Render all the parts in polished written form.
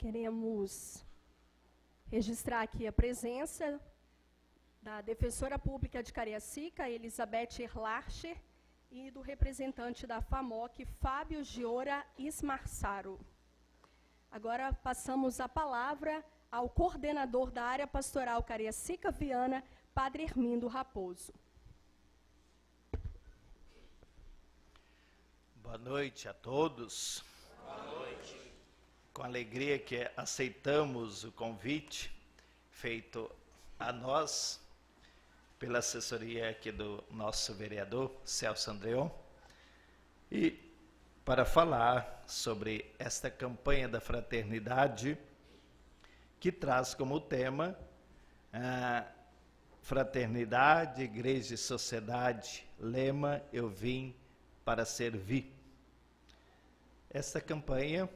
Queremos registrar aqui a presença da defensora pública de Cariacica, Elizabeth Erlacher, e do representante da FAMOC, Fábio Giora Ismarsaro. Agora passamos a palavra ao coordenador da área pastoral Cariacica Viana, Padre Hermindo Raposo. Boa noite a todos. Boa noite. Com alegria que aceitamos o convite feito a nós pela assessoria aqui do nosso vereador, Celso Andreon, e para falar sobre esta campanha da fraternidade, que traz como tema fraternidade, igreja e sociedade, lema Eu Vim para Servir. Esta campanha,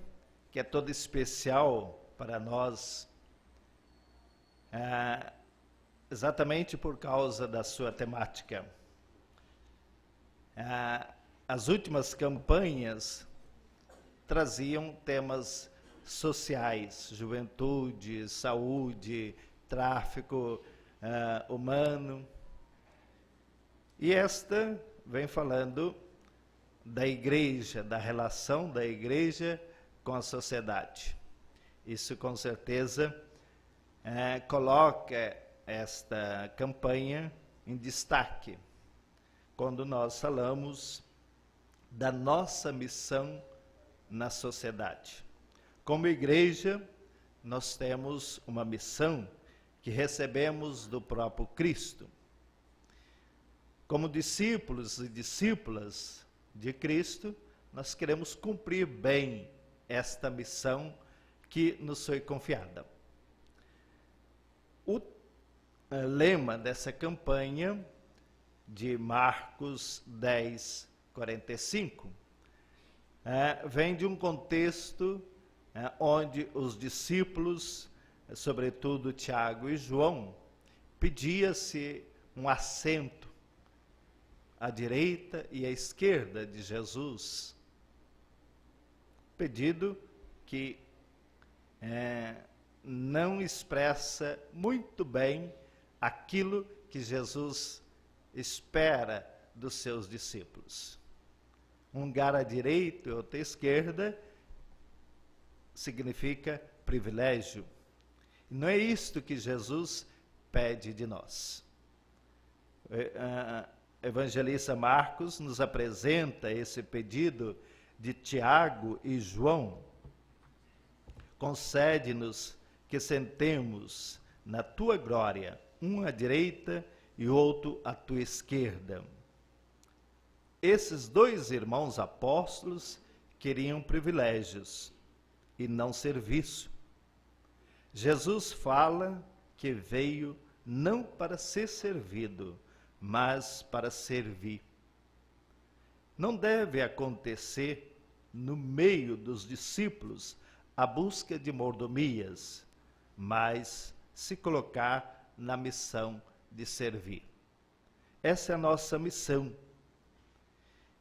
que é toda especial para nós, exatamente por causa da sua temática. As últimas campanhas traziam temas sociais, juventude, saúde, tráfico humano. E esta vem falando da igreja, da relação da igreja com a sociedade. Isso, com certeza, coloca esta campanha em destaque, quando nós falamos da nossa missão na sociedade. Como igreja, nós temos uma missão que recebemos do próprio Cristo. Como discípulos e discípulas de Cristo, nós queremos cumprir bem esta missão que nos foi confiada. O lema dessa campanha, de Marcos 10, 45, vem de um contexto onde os discípulos, sobretudo Tiago e João, pedia-se um assento à direita e à esquerda de Jesus. Pedido que não expressa muito bem aquilo que Jesus espera dos seus discípulos. Um lugar à direita e outro à esquerda significa privilégio. E não é isto que Jesus pede de nós. O evangelista Marcos nos apresenta esse pedido de Tiago e João. Concede-nos que sentemos na tua glória, um à direita e outro à tua esquerda. Esses dois irmãos apóstolos queriam privilégios e não serviço. Jesus fala que veio não para ser servido, mas para servir. Não deve acontecer no meio dos discípulos a busca de mordomias, mas se colocar na missão de servir. Essa é a nossa missão.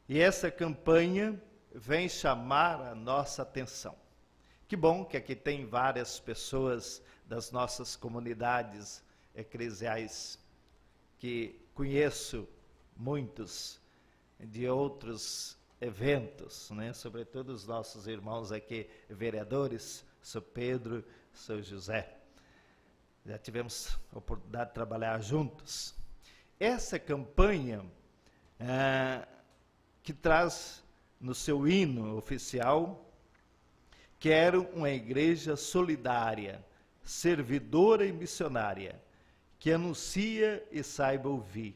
E essa campanha vem chamar a nossa atenção. Que bom que aqui tem várias pessoas das nossas comunidades eclesiais, que conheço muitos de outros eventos, né? Sobretudo os nossos irmãos aqui, vereadores, São Pedro, São José. Já tivemos a oportunidade de trabalhar juntos. Essa campanha que traz no seu hino oficial: quero uma igreja solidária, servidora e missionária, que anuncia e saiba ouvir,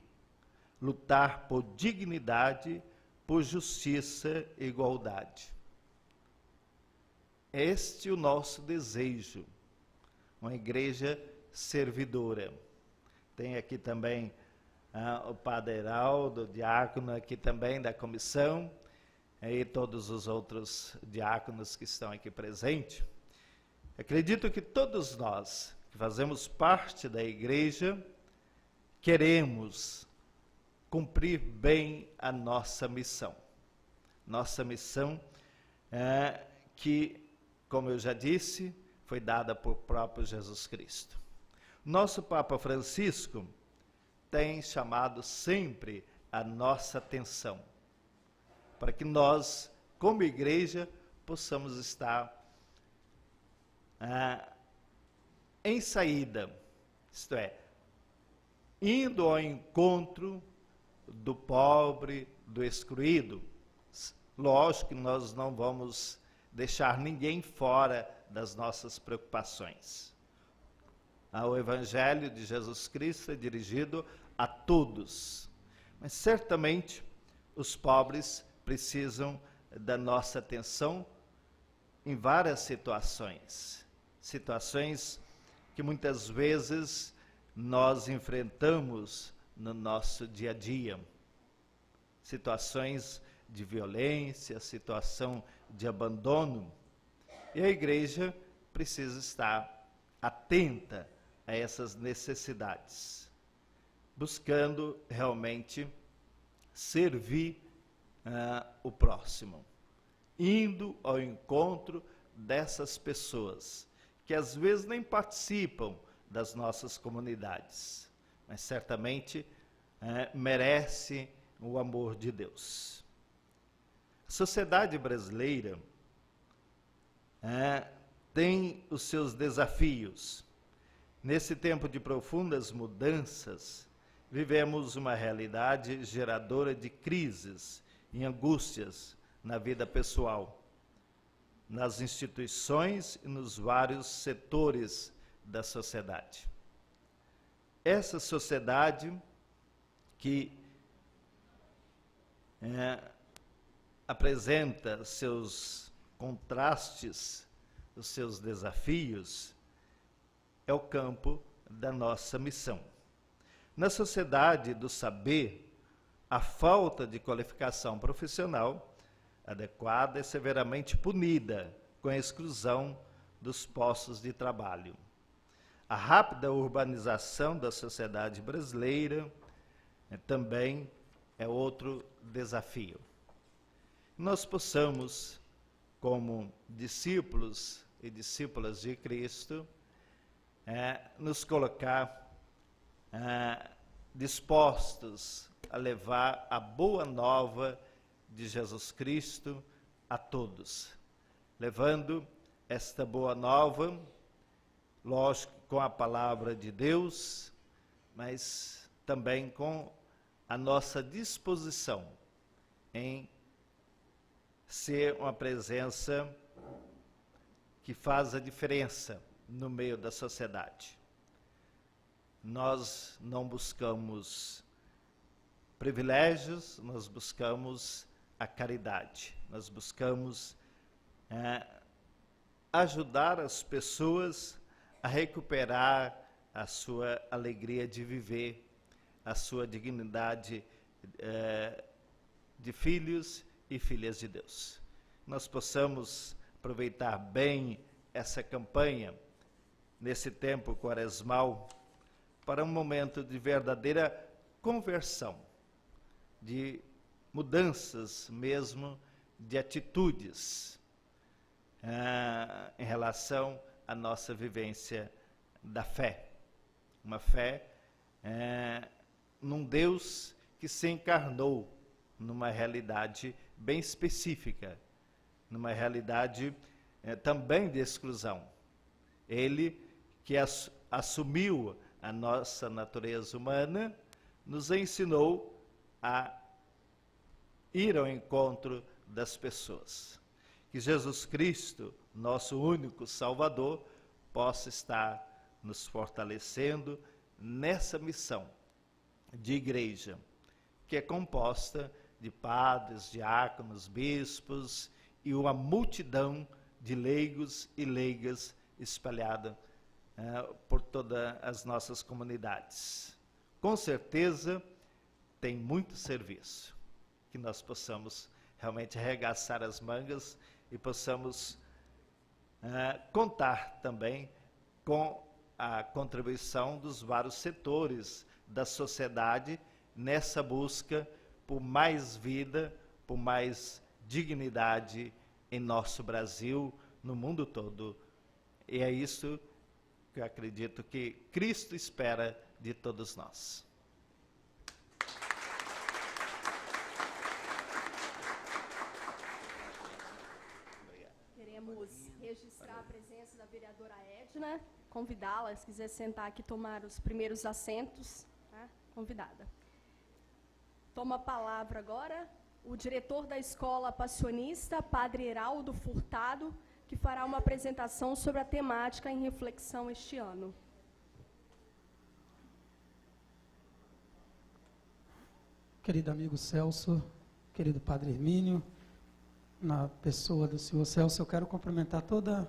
lutar por dignidade, por justiça e igualdade. Este é o nosso desejo, uma igreja servidora. Tem aqui também o Padre Heraldo, o diácono aqui também da comissão, e todos os outros diáconos que estão aqui presentes. Acredito que todos nós, que fazemos parte da igreja, queremos cumprir bem a nossa missão. Nossa missão que, como eu já disse, foi dada por próprio Jesus Cristo. Nosso Papa Francisco tem chamado sempre a nossa atenção para que nós, como igreja, possamos estar em saída, isto é, indo ao encontro do pobre, do excluído. Lógico que nós não vamos deixar ninguém fora das nossas preocupações. O Evangelho de Jesus Cristo é dirigido a todos, mas certamente os pobres precisam da nossa atenção em várias situações que muitas vezes nós enfrentamos no nosso dia a dia. Situações de violência, situação de abandono. E a igreja precisa estar atenta a essas necessidades, buscando realmente servir o próximo, indo ao encontro dessas pessoas que às vezes nem participam das nossas comunidades, mas certamente merece o amor de Deus. A sociedade brasileira tem os seus desafios. Nesse tempo de profundas mudanças, vivemos uma realidade geradora de crises e angústias na vida pessoal, nas instituições e nos vários setores da sociedade. Essa sociedade que apresenta seus contrastes, os seus desafios, é o campo da nossa missão. Na sociedade do saber, a falta de qualificação profissional adequada é severamente punida com a exclusão dos postos de trabalho. A rápida urbanização da sociedade brasileira também é outro desafio. Nós possamos, como discípulos e discípulas de Cristo, nos colocar dispostos a levar a boa nova de Jesus Cristo a todos, levando esta boa nova, lógico, com a palavra de Deus, mas também com a nossa disposição em ser uma presença que faz a diferença no meio da sociedade. Nós não buscamos privilégios, nós buscamos a caridade, nós buscamos ajudar as pessoas a recuperar a sua alegria de viver, a sua dignidade de filhos e filhas de Deus. Nós possamos aproveitar bem essa campanha nesse tempo quaresmal para um momento de verdadeira conversão, de mudanças mesmo de atitudes em relação à nossa vivência da fé. Uma fé num Deus que se encarnou numa realidade bem específica, numa realidade também de exclusão. Ele que assumiu a nossa natureza humana, nos ensinou a ir ao encontro das pessoas. Que Jesus Cristo, nosso único Salvador, possa estar nos fortalecendo nessa missão de igreja, que é composta de padres, diáconos, bispos e uma multidão de leigos e leigas espalhada por todas as nossas comunidades. Com certeza tem muito serviço, que nós possamos realmente arregaçar as mangas e possamos contar também com a contribuição dos vários setores da sociedade nessa busca por mais vida, por mais dignidade em nosso Brasil, no mundo todo, E é isso que eu acredito que Cristo espera de todos nós. Queremos registrar a presença da vereadora Edna, convidá-la, se quiser sentar aqui e tomar os primeiros assentos, tá? Convidada. Toma a palavra agora o diretor da Escola Passionista, Padre Heraldo Furtado, que fará uma apresentação sobre a temática em reflexão este ano. Querido amigo Celso, querido Padre Hermínio, na pessoa do senhor Celso, eu quero cumprimentar toda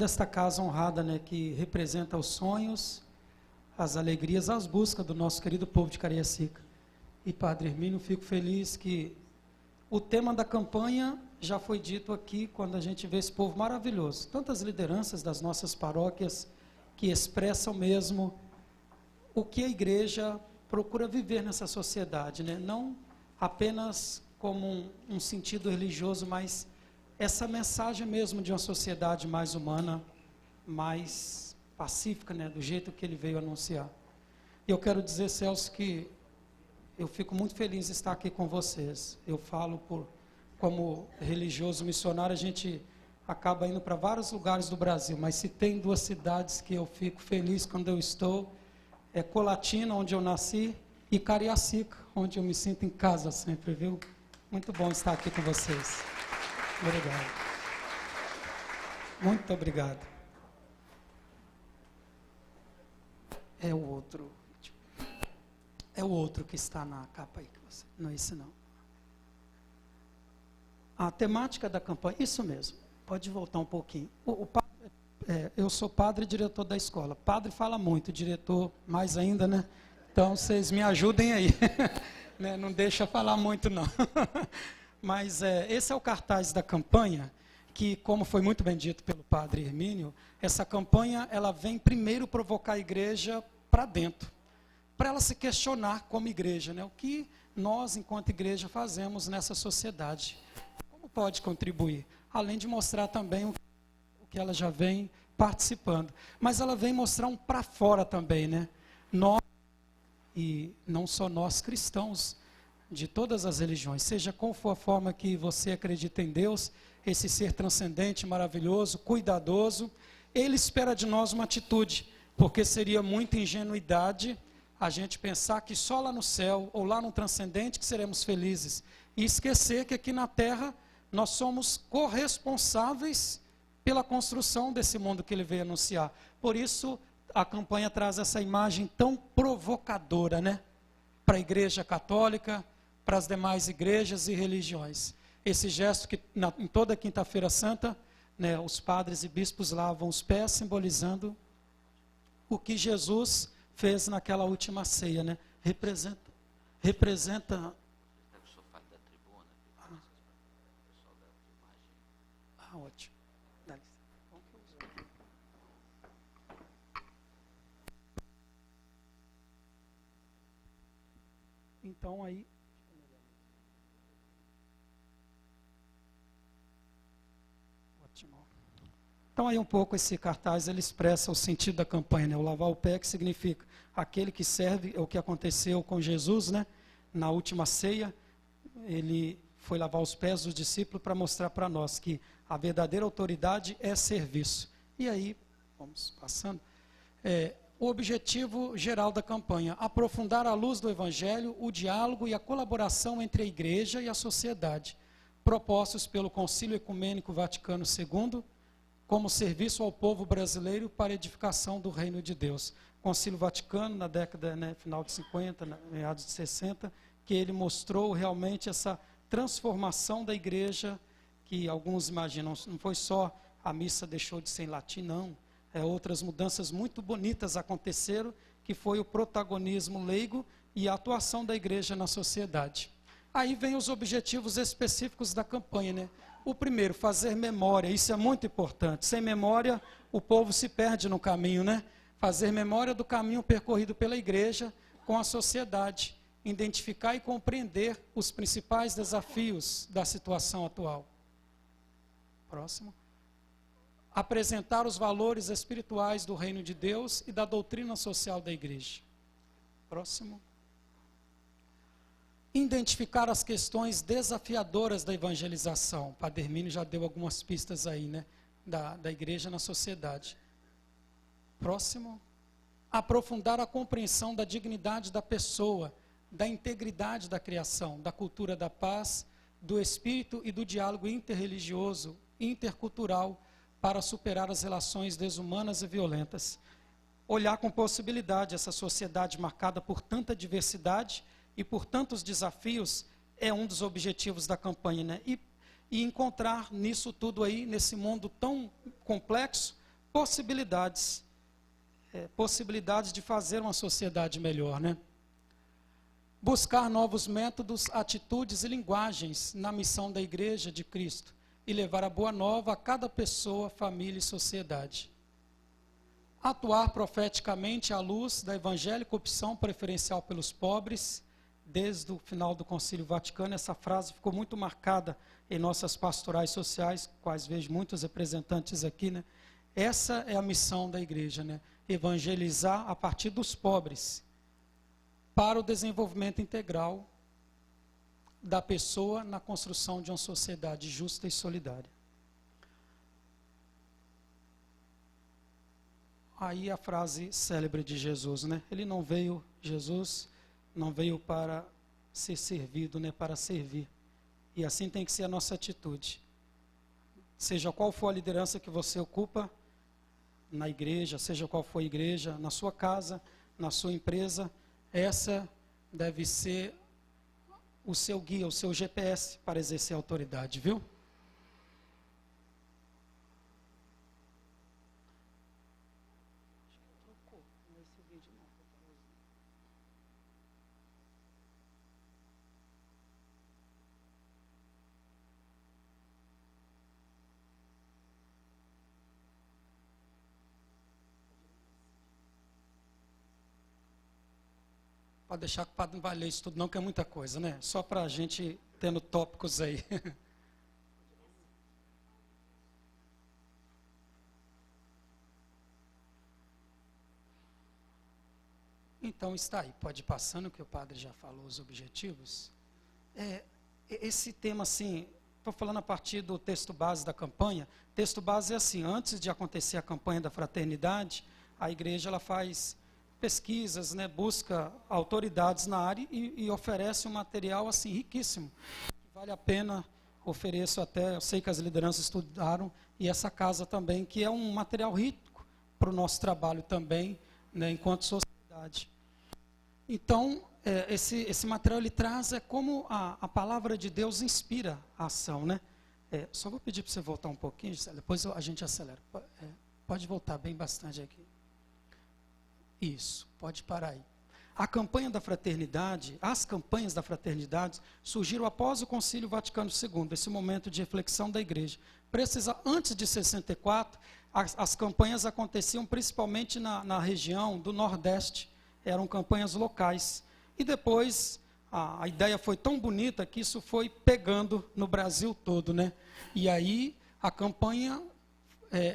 esta casa honrada, né, que representa os sonhos, as alegrias, as buscas do nosso querido povo de Cariacica. E Padre Hermínio, fico feliz que o tema da campanha já foi dito aqui, quando a gente vê esse povo maravilhoso, tantas lideranças das nossas paróquias que expressam mesmo o que a igreja procura viver nessa sociedade, né? Não apenas como um sentido religioso, mas essa mensagem mesmo de uma sociedade mais humana, mais pacífica, né? Do jeito que ele veio anunciar. E eu quero dizer, Celso, que eu fico muito feliz de estar aqui com vocês. Eu falo como religioso missionário, a gente acaba indo para vários lugares do Brasil, mas se tem duas cidades que eu fico feliz quando eu estou, é Colatina, onde eu nasci, e Cariacica, onde eu me sinto em casa sempre, viu? Muito bom estar aqui com vocês. Obrigado. Muito obrigado. É o outro. É o outro que está na capa aí. Não é esse não. A temática da campanha, isso mesmo. Pode voltar um pouquinho. Eu sou padre e diretor da escola. Padre fala muito, diretor mais ainda, né? Então, vocês me ajudem aí. Né? Não deixa falar muito, não. Mas esse é o cartaz da campanha, que, como foi muito bem dito pelo Padre Hermínio, essa campanha, ela vem primeiro provocar a igreja para dentro, para ela se questionar como igreja, né? O que nós, enquanto igreja, fazemos nessa sociedade. Como pode contribuir? Além de mostrar também o que ela já vem participando. Mas ela vem mostrar um para fora também, né? Nós, e não só nós cristãos, de todas as religiões, seja qual for a forma que você acredita em Deus, esse ser transcendente, maravilhoso, cuidadoso, Ele espera de nós uma atitude, porque seria muita ingenuidade a gente pensar que só lá no céu, ou lá no transcendente, que seremos felizes, e esquecer que aqui na terra nós somos corresponsáveis pela construção desse mundo que Ele veio anunciar. Por isso, a campanha traz essa imagem tão provocadora, né? Para a Igreja Católica, para as demais igrejas e religiões. Esse gesto que em toda Quinta-feira Santa, né, os padres e bispos lavam os pés, simbolizando o que Jesus fez naquela última ceia, né? Representa. Ótimo. Então aí. Ótimo. Então aí um pouco esse cartaz, ele expressa o sentido da campanha, né? O lavar o pé, que significa aquele que serve, é o que aconteceu com Jesus, né? Na última ceia, ele foi lavar os pés dos discípulos para mostrar para nós que a verdadeira autoridade é serviço. E aí, vamos passando. O objetivo geral da campanha: aprofundar à luz do Evangelho o diálogo e a colaboração entre a Igreja e a sociedade, propostos pelo Concílio Ecumênico Vaticano II, como serviço ao povo brasileiro para a edificação do Reino de Deus. Concílio Vaticano, na década, né, final de 50, meados de 60, que ele mostrou realmente essa transformação da Igreja, que alguns imaginam, não foi só a missa deixou de ser em latim, não. Outras mudanças muito bonitas aconteceram, que foi o protagonismo leigo e a atuação da igreja na sociedade. Aí vem os objetivos específicos da campanha, né? O primeiro, fazer memória, isso é muito importante. Sem memória, o povo se perde no caminho, né? Fazer memória do caminho percorrido pela igreja com a sociedade, identificar e compreender os principais desafios da situação atual. Próximo. apresentar os valores espirituais do reino de Deus e da doutrina social da igreja. Próximo. Identificar as questões desafiadoras da evangelização. O Padre Hermínio já deu algumas pistas aí, né? Da igreja na sociedade. Próximo. Aprofundar a compreensão da dignidade da pessoa, da integridade da criação, da cultura da paz, do espírito e do diálogo interreligioso, intercultural, para superar as relações desumanas e violentas. Olhar com possibilidade essa sociedade marcada por tanta diversidade e por tantos desafios é um dos objetivos da campanha, né? E encontrar nisso tudo aí, nesse mundo tão complexo, possibilidades de fazer uma sociedade melhor, né? Buscar novos métodos, atitudes e linguagens na missão da Igreja de Cristo e levar a boa nova a cada pessoa, família e sociedade. Atuar profeticamente à luz da evangélica opção preferencial pelos pobres. Desde o final do Concílio Vaticano, essa frase ficou muito marcada em nossas pastorais sociais, quais vejo muitos representantes aqui, né? Essa é a missão da igreja, né? Evangelizar a partir dos pobres, para o desenvolvimento integral da pessoa na construção de uma sociedade justa e solidária. Aí a frase célebre de Jesus, né? Jesus não veio para ser servido, né? Para servir. E assim tem que ser a nossa atitude. Seja qual for a liderança que você ocupa na igreja, seja qual for a igreja, na sua casa, na sua empresa, essa deve ser o seu guia, o seu GPS para exercer a autoridade, viu? Pode deixar que o padre não vai ler isso tudo não, que é muita coisa, né? Só para a gente tendo tópicos aí. Então está aí, pode ir passando, que o padre já falou os objetivos. Esse tema, assim, estou falando a partir do texto base da campanha. O texto base é assim: antes de acontecer a campanha da fraternidade, a igreja ela faz pesquisas, né, busca autoridades na área e oferece um material assim riquíssimo. Vale a pena, ofereço até, eu sei que as lideranças estudaram, e essa casa também, que é um material rico para o nosso trabalho também, né, enquanto sociedade. Então, esse material ele traz como a palavra de Deus inspira a ação, né? Só vou pedir para você voltar um pouquinho, depois a gente acelera. Pode voltar bem bastante aqui. Isso, pode parar aí. As campanhas da fraternidade surgiram após o Concílio Vaticano II, esse momento de reflexão da igreja. Antes de 64, as campanhas aconteciam principalmente na região do Nordeste, eram campanhas locais. E depois, a ideia foi tão bonita que isso foi pegando no Brasil todo, né? E aí, a campanha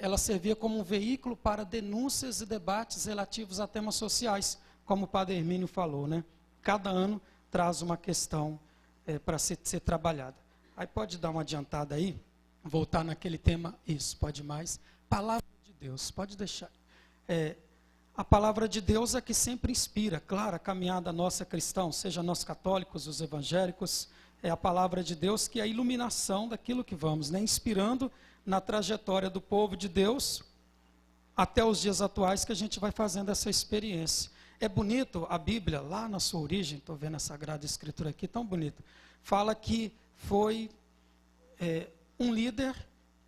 ela servia como um veículo para denúncias e debates relativos a temas sociais, como o Padre Hermínio falou, né? Cada ano traz uma questão para ser trabalhada. Aí pode dar uma adiantada aí, voltar naquele tema, isso, pode mais. Palavra de Deus, pode deixar. A palavra de Deus é que sempre inspira, claro, a caminhada nossa cristã, seja nós católicos, os evangélicos, é a palavra de Deus que é a iluminação daquilo que vamos, né? Inspirando na trajetória do povo de Deus, até os dias atuais que a gente vai fazendo essa experiência. É bonito, a Bíblia, lá na sua origem, estou vendo a Sagrada Escritura aqui, tão bonito, fala que foi um líder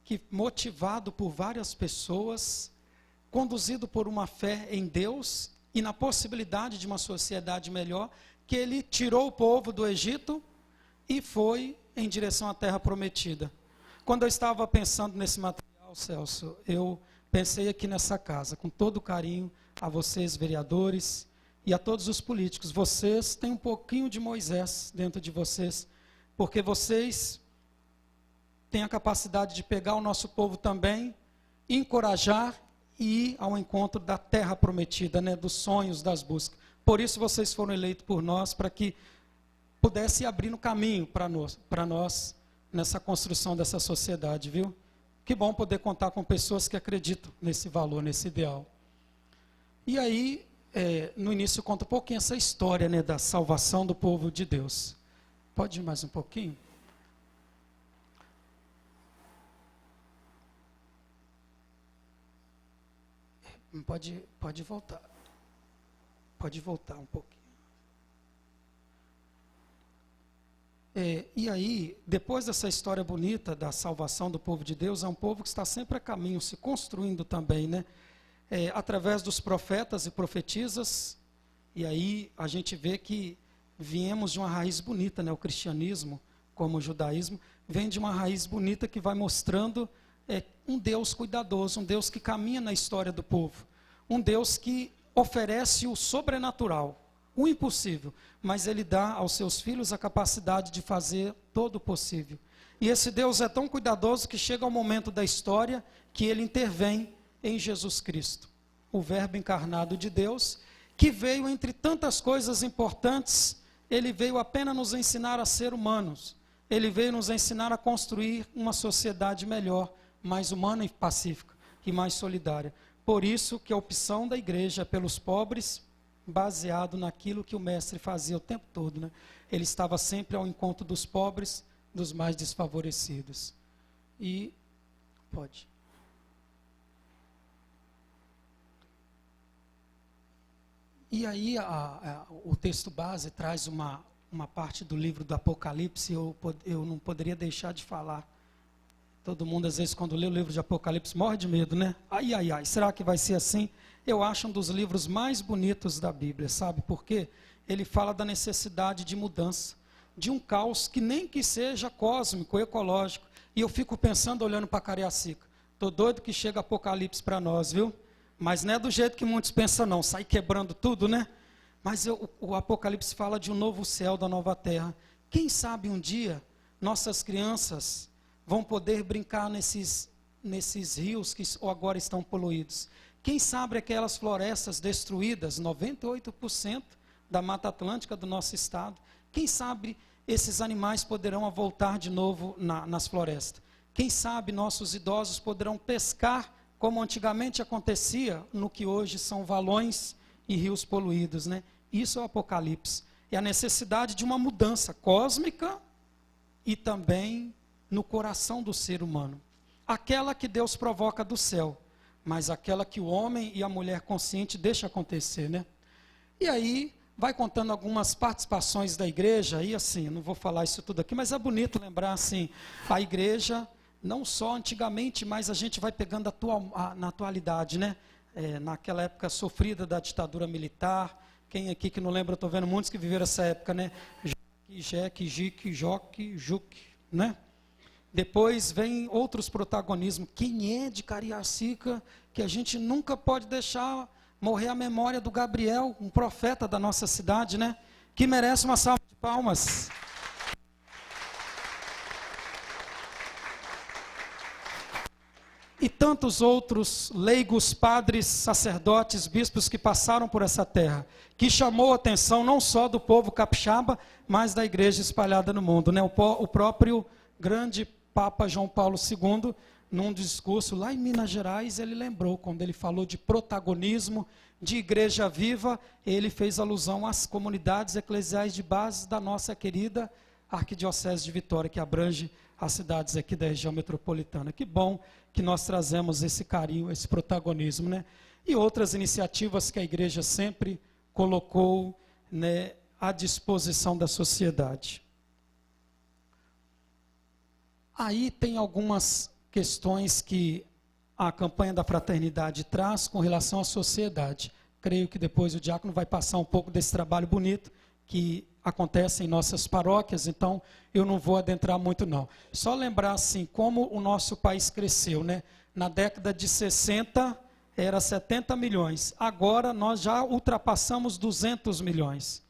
que, motivado por várias pessoas, conduzido por uma fé em Deus e na possibilidade de uma sociedade melhor, que ele tirou o povo do Egito e foi em direção à terra prometida. Quando eu estava pensando nesse material, Celso, eu pensei aqui nessa casa, com todo carinho, a vocês, vereadores, e a todos os políticos. Vocês têm um pouquinho de Moisés dentro de vocês, porque vocês têm a capacidade de pegar o nosso povo também encorajar e ir ao encontro da terra prometida, né, dos sonhos, das buscas. Por isso vocês foram eleitos por nós, para que pudesse abrir no caminho para nós nessa construção dessa sociedade, viu? Que bom poder contar com pessoas que acreditam nesse valor, nesse ideal. E aí, no início, conta um pouquinho essa história, né, da salvação do povo de Deus. Pode ir mais um pouquinho? Pode voltar. Pode voltar um pouquinho. E aí, depois dessa história bonita da salvação do povo de Deus, é um povo que está sempre a caminho, se construindo também, né? Através dos profetas e profetisas, e aí a gente vê que viemos de uma raiz bonita, né? O cristianismo, como o judaísmo, vem de uma raiz bonita que vai mostrando um Deus cuidadoso, um Deus que caminha na história do povo, um Deus que oferece o sobrenatural, o impossível, mas Ele dá aos seus filhos a capacidade de fazer todo o possível. E esse Deus é tão cuidadoso que chega ao momento da história que Ele intervém em Jesus Cristo, o Verbo encarnado de Deus, que veio entre tantas coisas importantes, Ele veio apenas nos ensinar a ser humanos, Ele veio nos ensinar a construir uma sociedade melhor, mais humana e pacífica, e mais solidária. Por isso que a opção da igreja é pelos pobres, baseado naquilo que o mestre fazia o tempo todo, né? Ele estava sempre ao encontro dos pobres, dos mais desfavorecidos. E pode. E aí o texto base traz uma parte do livro do Apocalipse, eu não poderia deixar de falar. Todo mundo, às vezes, quando lê o livro de Apocalipse, morre de medo, né? Ai, será que vai ser assim? Eu acho um dos livros mais bonitos da Bíblia, sabe por quê? Ele fala da necessidade de mudança, de um caos que nem que seja cósmico, ecológico. E eu fico pensando, olhando para Cariacica, estou doido que chega Apocalipse para nós, viu? Mas não é do jeito que muitos pensam não, sai quebrando tudo, né? Mas o Apocalipse fala de um novo céu, da nova terra. Quem sabe um dia, nossas crianças vão poder brincar nesses rios que agora estão poluídos. Quem sabe aquelas florestas destruídas, 98% da Mata Atlântica do nosso estado, quem sabe esses animais poderão voltar de novo nas florestas. Quem sabe nossos idosos poderão pescar como antigamente acontecia no que hoje são valões e rios poluídos, né? Isso é o Apocalipse. É a necessidade de uma mudança cósmica e também no coração do ser humano. Aquela que Deus provoca do céu, mas aquela que o homem e a mulher consciente deixam acontecer, né? E aí, vai contando algumas participações da igreja, e assim, não vou falar isso tudo aqui, mas é bonito lembrar assim, a igreja, não só antigamente, mas a gente vai pegando na atualidade, né? Naquela época sofrida da ditadura militar, quem aqui que não lembra, eu estou vendo muitos que viveram essa época, né? Juque, né? Depois vem outros protagonismos. Quem é de Cariacica, que a gente nunca pode deixar morrer a memória do Gabriel, um profeta da nossa cidade, né? Que merece uma salva de palmas. E tantos outros leigos, padres, sacerdotes, bispos que passaram por essa terra, que chamou a atenção não só do povo capixaba, mas da igreja espalhada no mundo, né? O próprio grande Papa João Paulo II, num discurso lá em Minas Gerais, ele lembrou, quando ele falou de protagonismo, de igreja viva, ele fez alusão às comunidades eclesiais de base da nossa querida Arquidiocese de Vitória, que abrange as cidades aqui da região metropolitana. Que bom que nós trazemos esse carinho, esse protagonismo, né? E outras iniciativas que a igreja sempre colocou, né, à disposição da sociedade. Aí tem algumas questões que a campanha da fraternidade traz com relação à sociedade. Creio que depois o diácono vai passar um pouco desse trabalho bonito que acontece em nossas paróquias, então eu não vou adentrar muito não. Só lembrar assim, como o nosso país cresceu, né? Na década de 60 era 70 milhões, agora nós já ultrapassamos 200 milhões.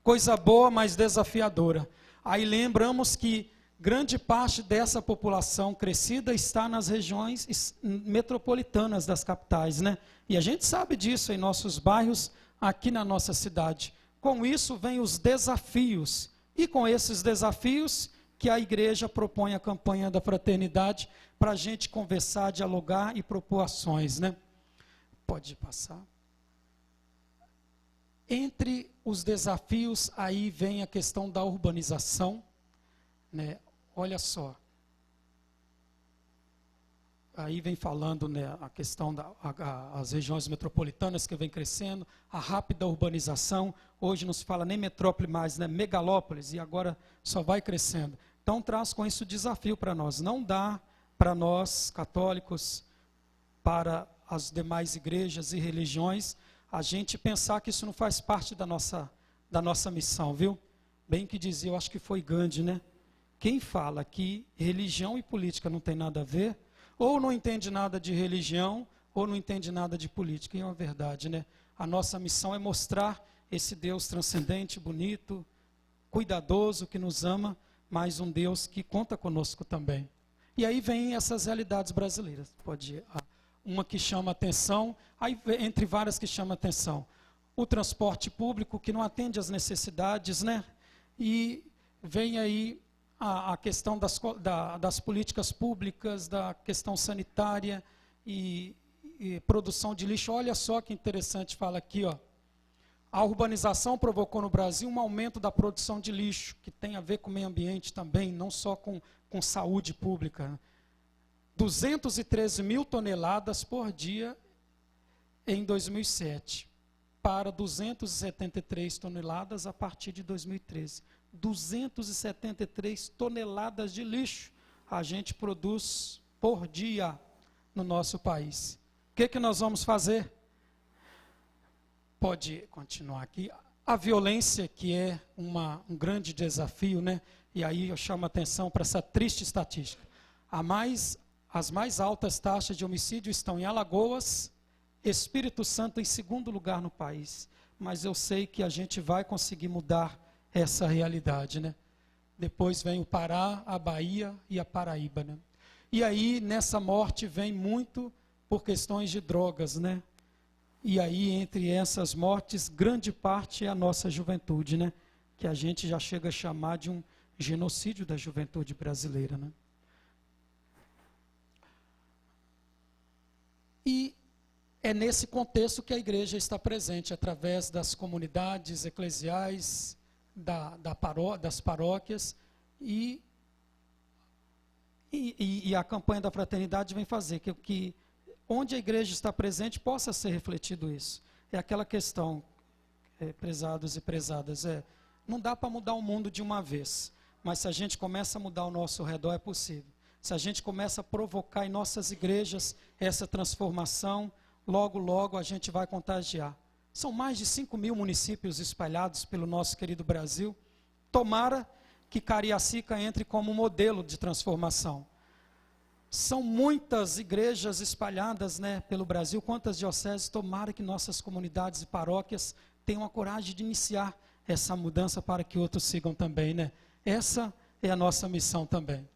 Coisa boa, mas desafiadora. Aí lembramos que grande parte dessa população crescida está nas regiões metropolitanas das capitais, né? E a gente sabe disso em nossos bairros, aqui na nossa cidade. Com isso vem os desafios, e com esses desafios que a igreja propõe a campanha da fraternidade para a gente conversar, dialogar e propor ações, né? Pode passar. Entre os desafios, aí vem a questão da urbanização, né? Olha só. Aí vem falando, né, a questão das regiões metropolitanas que vem crescendo, a rápida urbanização. Hoje não se fala nem metrópole mais, né, megalópolis, e agora só vai crescendo. Então traz com isso desafio para nós. Não dá para nós, católicos, para as demais igrejas e religiões, a gente pensar que isso não faz parte da nossa missão, viu? Bem que dizia, eu acho que foi Gandhi, né? Quem fala que religião e política não tem nada a ver, ou não entende nada de religião, ou não entende nada de política. E é uma verdade, né? A nossa missão é mostrar esse Deus transcendente, bonito, cuidadoso, que nos ama, mas um Deus que conta conosco também. E aí vem essas realidades brasileiras. Pode ir. Uma que chama atenção, aí entre várias que chamam atenção. O transporte público que não atende às necessidades, né? E vem aí a questão das políticas públicas, da questão sanitária e produção de lixo. Olha só que interessante, fala aqui, ó. A urbanização provocou no Brasil um aumento da produção de lixo, que tem a ver com o meio ambiente também, não só com saúde pública. 213 mil toneladas por dia em 2007, para 273 toneladas a partir de 2013. 273 toneladas de lixo a gente produz por dia no nosso país. O que nós vamos fazer? Pode continuar aqui. A violência, que é um grande desafio, né? E aí eu chamo a atenção para essa triste estatística. As mais altas taxas de homicídio estão em Alagoas, Espírito Santo em segundo lugar no país. Mas eu sei que a gente vai conseguir mudar essa realidade, né? Depois vem o Pará, a Bahia e a Paraíba, né? E aí, nessa morte, vem muito por questões de drogas, né? E aí, entre essas mortes, grande parte é a nossa juventude, né? Que a gente já chega a chamar de um genocídio da juventude brasileira, né? E é nesse contexto que a igreja está presente, através das comunidades eclesiais, das paróquias, e a campanha da fraternidade vem fazer que onde a igreja está presente possa ser refletido isso. É aquela questão, prezados e prezadas, não dá para mudar o mundo de uma vez, mas se a gente começa a mudar ao nosso redor, é possível. Se a gente começa a provocar em nossas igrejas essa transformação, logo, logo a gente vai contagiar. São mais de 5 mil municípios espalhados pelo nosso querido Brasil. Tomara que Cariacica entre como modelo de transformação. São muitas igrejas espalhadas, né, pelo Brasil, quantas dioceses. Tomara que nossas comunidades e paróquias tenham a coragem de iniciar essa mudança para que outros sigam também, né? Essa é a nossa missão também.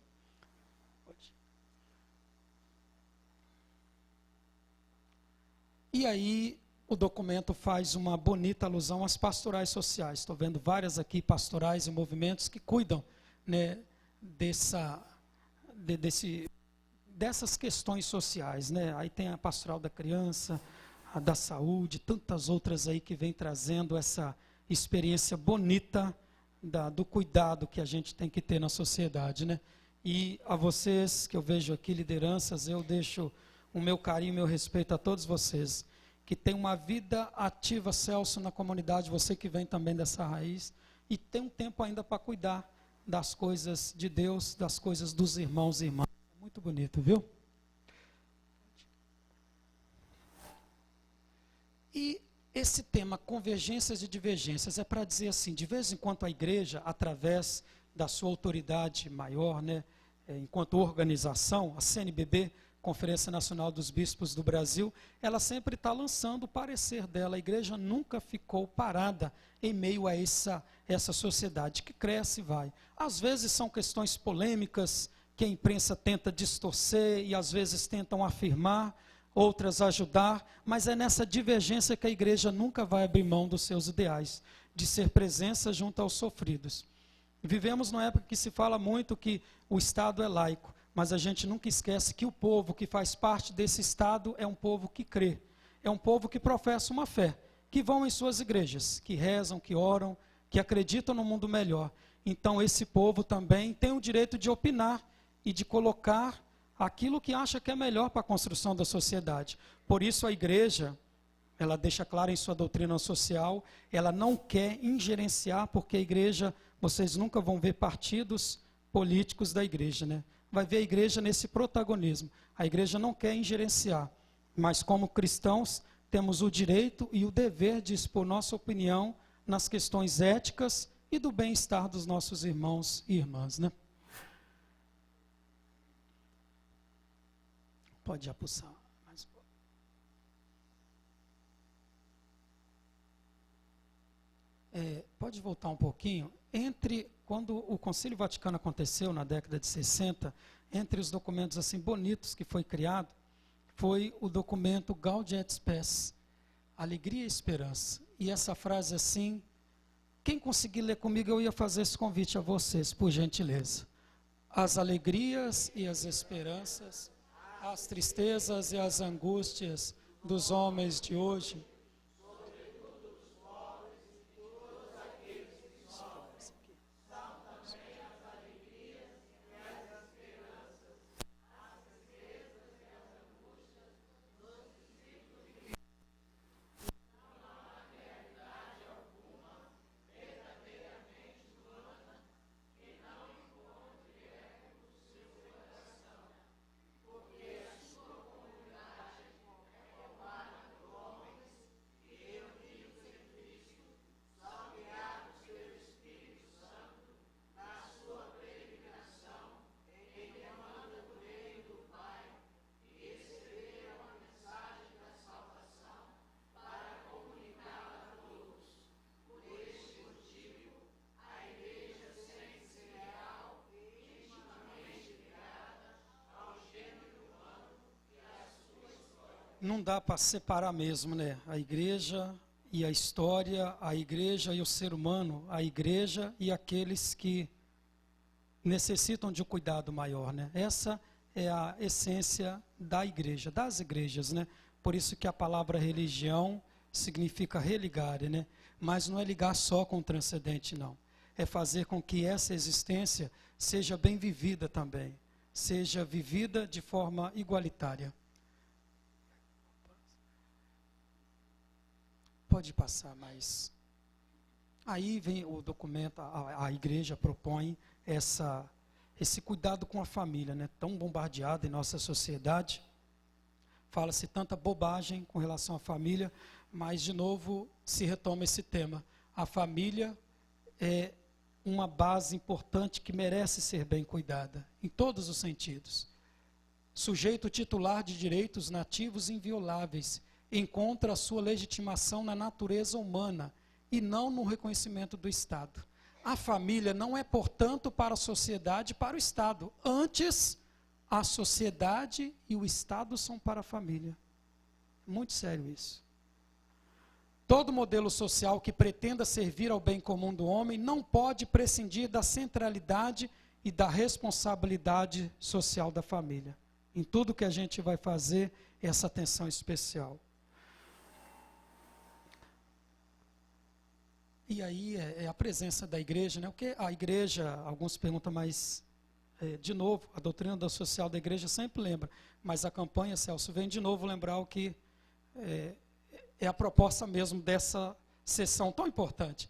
E aí o documento faz uma bonita alusão às pastorais sociais. Estou vendo várias aqui pastorais e movimentos que cuidam, né, dessas questões sociais, né? Aí tem a pastoral da criança, a da saúde, tantas outras aí que vem trazendo essa experiência bonita do cuidado que a gente tem que ter na sociedade, né? E a vocês que eu vejo aqui, lideranças, eu deixo o meu carinho e meu respeito a todos vocês, que tem uma vida ativa, Celso, na comunidade, você que vem também dessa raiz, e tem um tempo ainda para cuidar das coisas de Deus, das coisas dos irmãos e irmãs. Muito bonito, viu? E esse tema, convergências e divergências, é para dizer assim, de vez em quando a igreja, através da sua autoridade maior, né, enquanto organização, a CNBB, Conferência Nacional dos Bispos do Brasil, ela sempre está lançando o parecer dela. A igreja nunca ficou parada em meio a essa sociedade que cresce e vai. Às vezes são questões polêmicas que a imprensa tenta distorcer e às vezes tentam afirmar, outras ajudar, mas é nessa divergência que a igreja nunca vai abrir mão dos seus ideais, de ser presença junto aos sofridos. Vivemos numa época que se fala muito que o Estado é laico, mas a gente nunca esquece que o povo que faz parte desse Estado é um povo que crê, é um povo que professa uma fé, que vão em suas igrejas, que rezam, que oram, que acreditam no mundo melhor. Então esse povo também tem o direito de opinar e de colocar aquilo que acha que é melhor para a construção da sociedade. Por isso a igreja, ela deixa claro em sua doutrina social, ela não quer injerenciar, porque a igreja, vocês nunca vão ver partidos políticos da igreja, né? Vai ver a igreja nesse protagonismo. A igreja não quer injerenciar, mas como cristãos temos o direito e o dever de expor nossa opinião nas questões éticas e do bem-estar dos nossos irmãos e irmãs, né? Pode já pulsar. Pode voltar um pouquinho. Quando o Concílio Vaticano aconteceu, na década de 60, entre os documentos assim bonitos que foi criado, foi o documento Gaudium et Spes, Alegria e Esperança. E essa frase assim, quem conseguir ler comigo, eu ia fazer esse convite a vocês, por gentileza. As alegrias e as esperanças, as tristezas e as angústias dos homens de hoje, não dá para separar mesmo, né? A igreja e a história, a igreja e o ser humano, a igreja e aqueles que necessitam de um cuidado maior, né? Essa é a essência da igreja, das igrejas, né? Por isso que a palavra religião significa religar, né? Mas não é ligar só com o transcendente, não. É fazer com que essa existência seja bem vivida também, seja vivida de forma igualitária. Pode passar, mas aí vem o documento, a igreja propõe esse cuidado com a família, né? Tão bombardeada em nossa sociedade. Fala-se tanta bobagem com relação à família, mas de novo se retoma esse tema. A família é uma base importante que merece ser bem cuidada, em todos os sentidos. Sujeito titular de direitos nativos invioláveis, encontra a sua legitimação na natureza humana e não no reconhecimento do Estado. A família não é, portanto, para a sociedade e para o Estado. Antes, a sociedade e o Estado são para a família. Muito sério isso. Todo modelo social que pretenda servir ao bem comum do homem não pode prescindir da centralidade e da responsabilidade social da família. Em tudo que a gente vai fazer, essa atenção especial. E aí é a presença da igreja, né? Porque a igreja, alguns perguntam, mas, de novo, a doutrina social da igreja sempre lembra, mas a campanha, Celso, vem de novo lembrar o que é a proposta mesmo dessa sessão tão importante.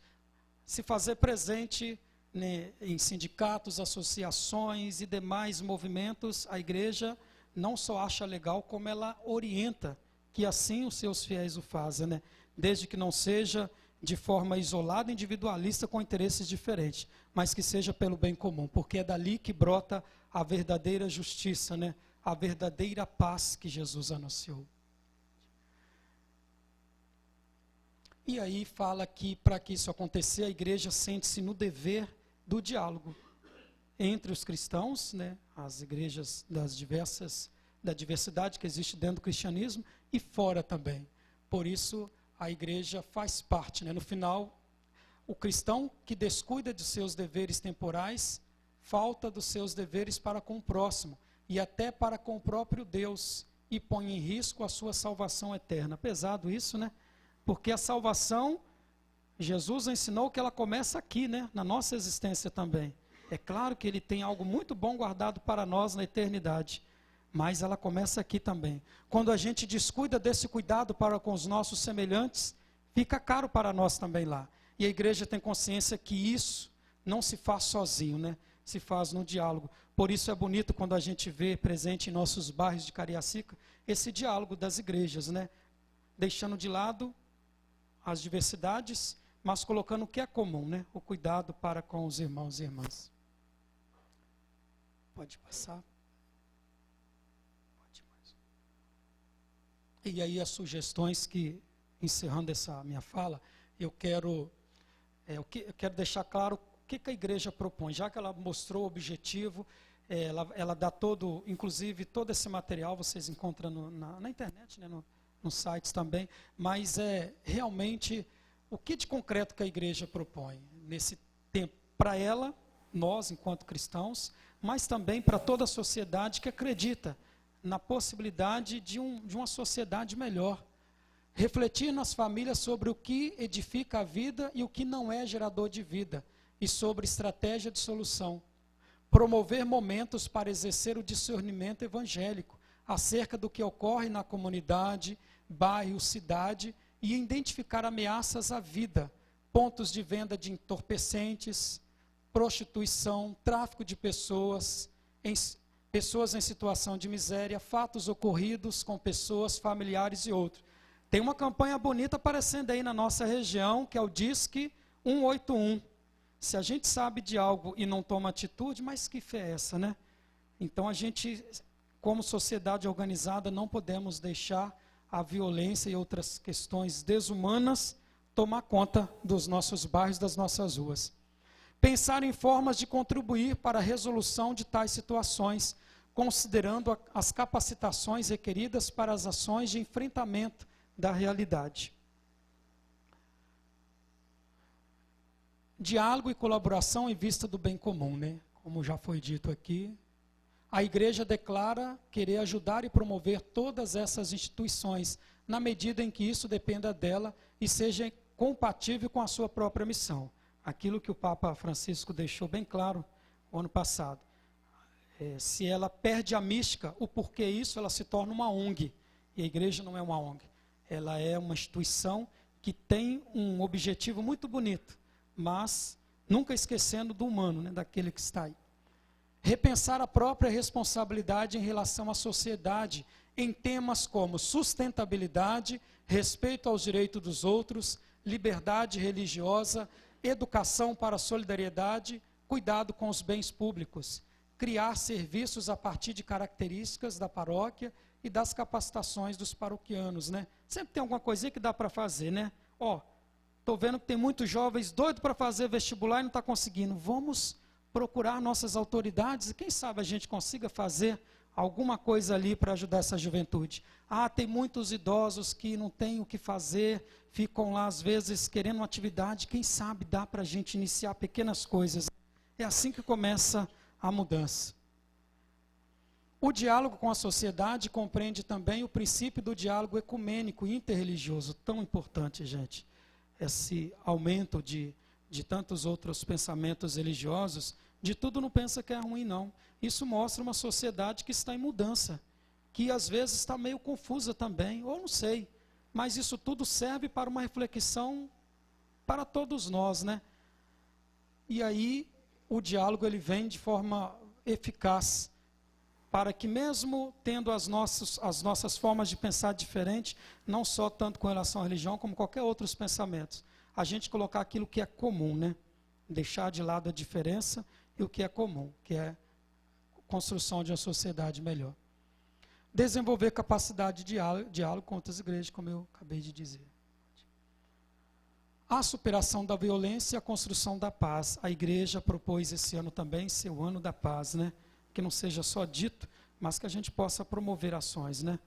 Se fazer presente, né, em sindicatos, associações e demais movimentos, a igreja não só acha legal, como ela orienta que assim os seus fiéis o fazem, né? Desde que não seja de forma isolada, individualista, com interesses diferentes, mas que seja pelo bem comum, porque é dali que brota a verdadeira justiça, né? a verdadeira paz que Jesus anunciou. E aí fala que para que isso acontecer, a igreja sente-se no dever do diálogo entre os cristãos, né, as igrejas da diversidade que existe dentro do cristianismo e fora também. Por isso, a igreja faz parte, né? No final, o cristão que descuida de seus deveres temporais, falta dos seus deveres para com o próximo e até para com o próprio Deus e põe em risco a sua salvação eterna. Pesado isso, né? Porque a salvação, Jesus ensinou que ela começa aqui, né? Na nossa existência também. É claro que Ele tem algo muito bom guardado para nós na eternidade, mas ela começa aqui também. Quando a gente descuida desse cuidado para com os nossos semelhantes, fica caro para nós também lá. E a igreja tem consciência que isso não se faz sozinho, né? Se faz no diálogo. Por isso é bonito quando a gente vê presente em nossos bairros de Cariacica esse diálogo das igrejas, né? Deixando de lado as diversidades, mas colocando o que é comum, né? O cuidado para com os irmãos e irmãs. Pode passar. Pode mais. E aí as sugestões que, encerrando essa minha fala, eu quero deixar claro o que a igreja propõe. Já que ela mostrou o objetivo, ela dá todo, inclusive todo esse material vocês encontram na internet, né? Nos sites também, mas realmente o que de concreto que a igreja propõe nesse tempo para ela, nós enquanto cristãos, mas também para toda a sociedade que acredita na possibilidade de uma sociedade melhor. Refletir nas famílias sobre o que edifica a vida e o que não é gerador de vida, e sobre estratégia de solução. Promover momentos para exercer o discernimento evangélico acerca do que ocorre na comunidade, bairro, cidade, e identificar ameaças à vida, pontos de venda de entorpecentes, prostituição, tráfico de pessoas em situação de miséria, fatos ocorridos com pessoas, familiares e outros. Tem uma campanha bonita aparecendo aí na nossa região, que é o Disque 181. Se a gente sabe de algo e não toma atitude, mas que fé é essa, né? Então a gente, como sociedade organizada, não podemos deixar a violência e outras questões desumanas tomar conta dos nossos bairros, das nossas ruas. Pensar em formas de contribuir para a resolução de tais situações, considerando as capacitações requeridas para as ações de enfrentamento da realidade. Diálogo e colaboração em vista do bem comum, né? Como já foi dito aqui, a igreja declara querer ajudar e promover todas essas instituições, na medida em que isso dependa dela e seja compatível com a sua própria missão. Aquilo que o Papa Francisco deixou bem claro no ano passado. Se ela perde a mística, o porquê isso, ela se torna uma ONG. E a igreja não é uma ONG. Ela é uma instituição que tem um objetivo muito bonito, mas nunca esquecendo do humano, né, daquele que está aí. Repensar a própria responsabilidade em relação à sociedade, em temas como sustentabilidade, respeito aos direitos dos outros, liberdade religiosa, educação para a solidariedade, cuidado com os bens públicos, criar serviços a partir de características da paróquia e das capacitações dos paroquianos, né? Sempre tem alguma coisinha que dá para fazer, né? Estou vendo que tem muitos jovens doidos para fazer vestibular e não está conseguindo. Vamos procurar nossas autoridades e quem sabe a gente consiga fazer alguma coisa ali para ajudar essa juventude. Tem muitos idosos que não têm o que fazer, ficam lá às vezes querendo uma atividade, quem sabe dá para a gente iniciar pequenas coisas. É assim que começa a mudança. O diálogo com a sociedade compreende também o princípio do diálogo ecumênico e interreligioso, tão importante, gente. Esse aumento de tantos outros pensamentos religiosos, de tudo não pensa que é ruim, não. Isso mostra uma sociedade que está em mudança, que às vezes está meio confusa também, ou não sei. Mas isso tudo serve para uma reflexão para todos nós, né? E aí o diálogo ele vem de forma eficaz, para que mesmo tendo as nossas formas de pensar diferentes, não só tanto com relação à religião, como qualquer outros pensamentos, a gente colocar aquilo que é comum, né? Deixar de lado a diferença e o que é comum, que é a construção de uma sociedade melhor. desenvolver capacidade de diálogo com outras igrejas, como eu acabei de dizer. A superação da violência e a construção da paz. A igreja propôs esse ano também ser o ano da paz, né? Que não seja só dito, mas que a gente possa promover ações, né?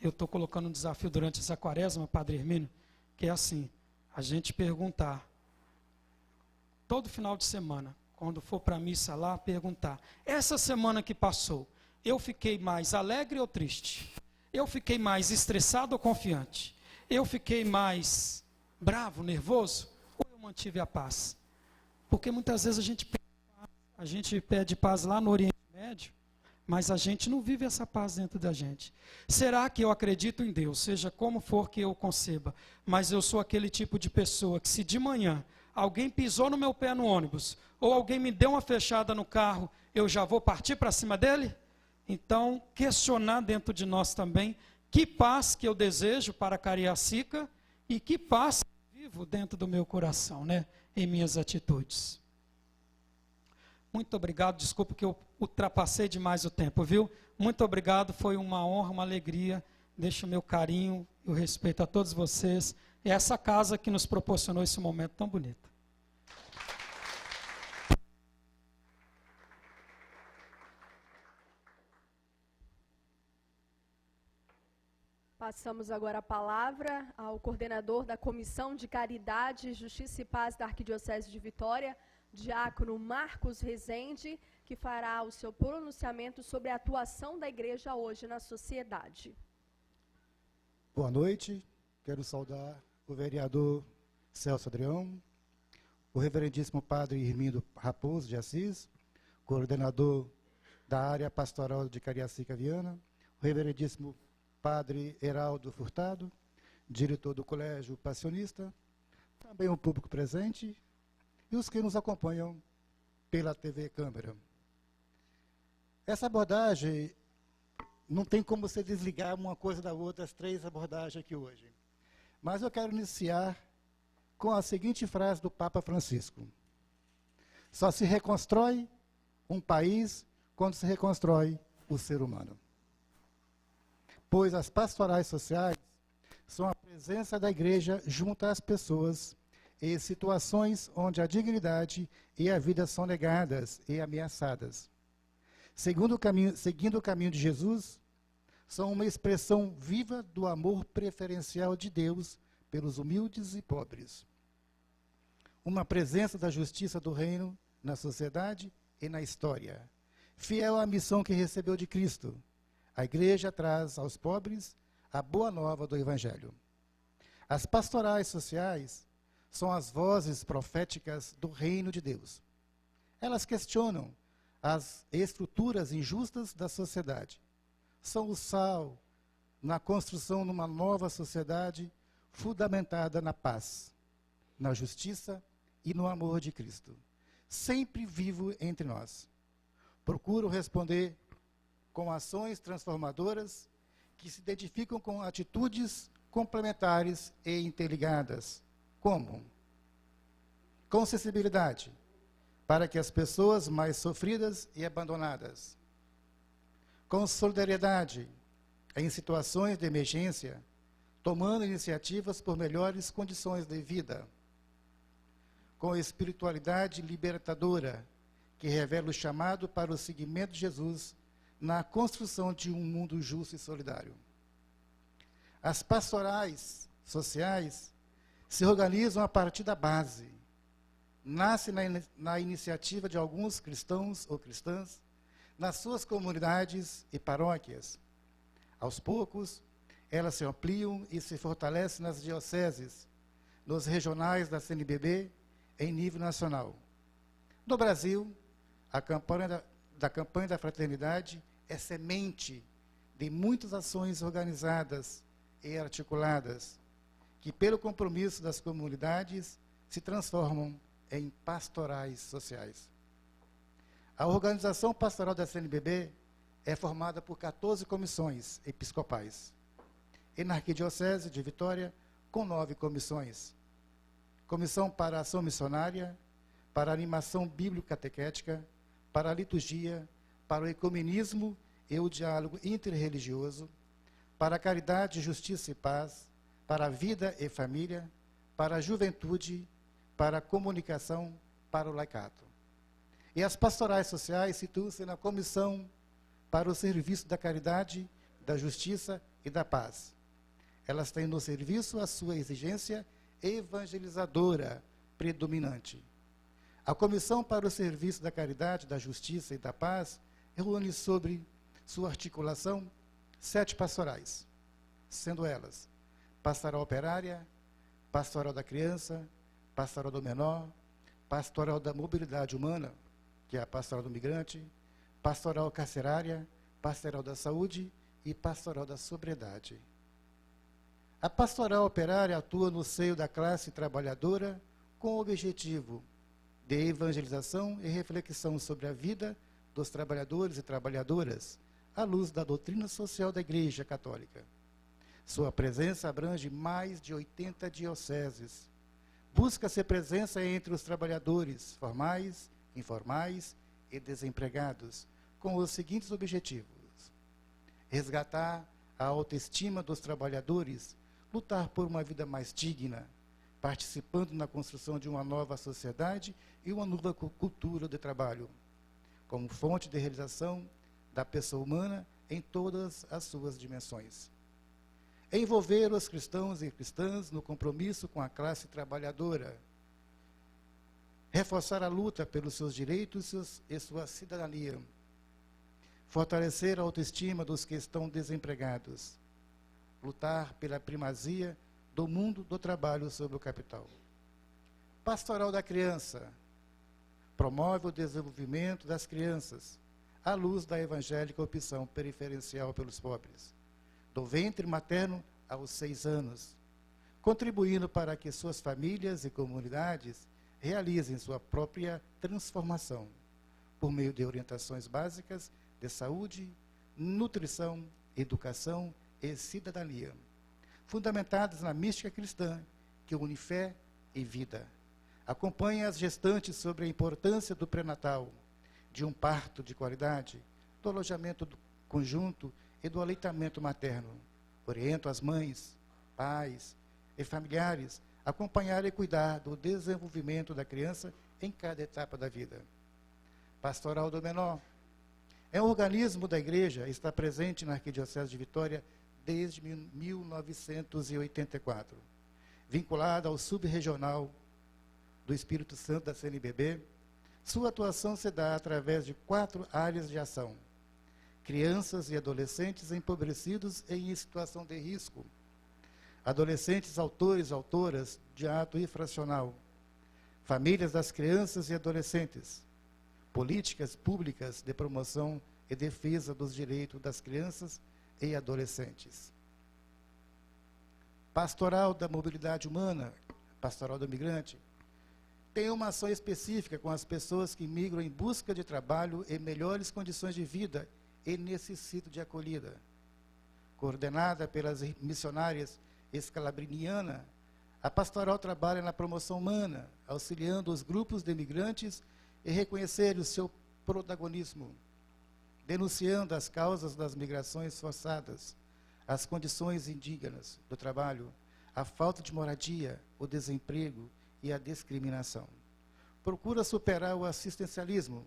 Eu estou colocando um desafio durante essa quaresma, Padre Hermínio, que é assim, a gente perguntar, todo final de semana, quando for para a missa lá, perguntar, essa semana que passou, eu fiquei mais alegre ou triste? Eu fiquei mais estressado ou confiante? Eu fiquei mais bravo, nervoso? Ou eu mantive a paz? Porque muitas vezes a gente pede paz lá no Oriente Médio, mas a gente não vive essa paz dentro da gente. Será que eu acredito em Deus, seja como for que eu conceba, mas eu sou aquele tipo de pessoa que se de manhã alguém pisou no meu pé no ônibus, ou alguém me deu uma fechada no carro, eu já vou partir para cima dele? Então, questionar dentro de nós também, que paz que eu desejo para Cariacica e que paz eu vivo dentro do meu coração, né, em minhas atitudes. Muito obrigado, desculpa que eu ultrapassei demais o tempo, viu? Muito obrigado, foi uma honra, uma alegria. Deixo o meu carinho e o respeito a todos vocês. É essa casa que nos proporcionou esse momento tão bonito. Passamos agora a palavra ao coordenador da Comissão de Caridade, Justiça e Paz da Arquidiocese de Vitória, diácono Marcos Rezende, que fará o seu pronunciamento sobre a atuação da igreja hoje na sociedade. Boa noite, quero saudar o vereador Celso Adrião, o reverendíssimo padre Irmindo Raposo de Assis, coordenador da área pastoral de Cariacica Viana, o reverendíssimo padre Heraldo Furtado, diretor do Colégio Passionista, também o público presente e os que nos acompanham pela TV Câmara. Essa abordagem, não tem como você desligar uma coisa da outra, as três abordagens aqui hoje. Mas eu quero iniciar com a seguinte frase do Papa Francisco. Só se reconstrói um país quando se reconstrói o ser humano. Pois as pastorais sociais são a presença da igreja junto às pessoas em situações onde a dignidade e a vida são negadas e ameaçadas. Seguindo o caminho de Jesus, são uma expressão viva do amor preferencial de Deus pelos humildes e pobres. Uma presença da justiça do reino na sociedade e na história. Fiel à missão que recebeu de Cristo, a igreja traz aos pobres a boa nova do Evangelho. As pastorais sociais são as vozes proféticas do reino de Deus. Elas questionam as estruturas injustas da sociedade. São o sal na construção de uma nova sociedade fundamentada na paz, na justiça e no amor de Cristo, sempre vivo entre nós. Procuro responder com ações transformadoras que se identificam com atitudes complementares e interligadas. Como? Com sensibilidade, para que as pessoas mais sofridas e abandonadas. Com solidariedade, em situações de emergência, tomando iniciativas por melhores condições de vida. Com espiritualidade libertadora, que revela o chamado para o seguimento de Jesus na construção de um mundo justo e solidário. As pastorais sociais se organizam a partir da base. Nasce na iniciativa de alguns cristãos ou cristãs, nas suas comunidades e paróquias. Aos poucos, elas se ampliam e se fortalecem nas dioceses, nos regionais da CNBB, em nível nacional. No Brasil, a campanha da fraternidade é semente de muitas ações organizadas e articuladas, que, pelo compromisso das comunidades, se transformam em pastorais sociais. A organização pastoral da CNBB é formada por 14 comissões episcopais, e na Arquidiocese de Vitória, com 9 comissões. Comissão para a ação missionária, para a animação bíblico-catequética, para a liturgia, para o ecumenismo e o diálogo interreligioso, para a caridade, justiça e paz, para a vida e família, para a juventude, para a comunicação, para o laicato. E as pastorais sociais situam-se na comissão para o serviço da caridade, da justiça e da paz. Elas têm no serviço a sua exigência evangelizadora predominante. A comissão para o serviço da caridade, da justiça e da paz reúne sobre sua articulação 7 pastorais, sendo elas pastoral operária, pastoral da criança, pastoral do menor, pastoral da mobilidade humana, que é a pastoral do migrante, pastoral carcerária, pastoral da saúde e pastoral da sobriedade. A pastoral operária atua no seio da classe trabalhadora com o objetivo de evangelização e reflexão sobre a vida dos trabalhadores e trabalhadoras à luz da doutrina social da Igreja Católica. Sua presença abrange mais de 80 dioceses. Busca-se presença entre os trabalhadores formais, informais e desempregados, com os seguintes objetivos: resgatar a autoestima dos trabalhadores, lutar por uma vida mais digna, participando na construção de uma nova sociedade e uma nova cultura de trabalho, como fonte de realização da pessoa humana em todas as suas dimensões. Envolver os cristãos e cristãs no compromisso com a classe trabalhadora, reforçar a luta pelos seus direitos e sua cidadania, fortalecer a autoestima dos que estão desempregados, lutar pela primazia do mundo do trabalho sobre o capital. Pastoral da criança, promove o desenvolvimento das crianças à luz da evangélica opção preferencial pelos pobres, do ventre materno aos 6 anos, contribuindo para que suas famílias e comunidades realizem sua própria transformação, por meio de orientações básicas de saúde, nutrição, educação e cidadania, fundamentadas na mística cristã, que une fé e vida. Acompanha as gestantes sobre a importância do pré-natal, de um parto de qualidade, do alojamento conjunto e do aleitamento materno. Orienta as mães, pais e familiares a acompanhar e cuidar do desenvolvimento da criança em cada etapa da vida. Pastoral do menor. É um organismo da Igreja, está presente na Arquidiocese de Vitória desde 1984, vinculado ao subregional do Espírito Santo da CNBB. Sua atuação se dá através de 4 áreas de ação: crianças e adolescentes empobrecidos e em situação de risco, adolescentes autores e autoras de ato infracional, famílias das crianças e adolescentes, políticas públicas de promoção e defesa dos direitos das crianças e adolescentes. Pastoral da mobilidade humana, pastoral do migrante, tem uma ação específica com as pessoas que migram em busca de trabalho e melhores condições de vida e necessitam de acolhida. Coordenada pelas missionárias Scalabriniana, a pastoral trabalha na promoção humana, auxiliando os grupos de migrantes e reconhecer o seu protagonismo, denunciando as causas das migrações forçadas, as condições indignas do trabalho, a falta de moradia, o desemprego e a discriminação. Procura superar o assistencialismo,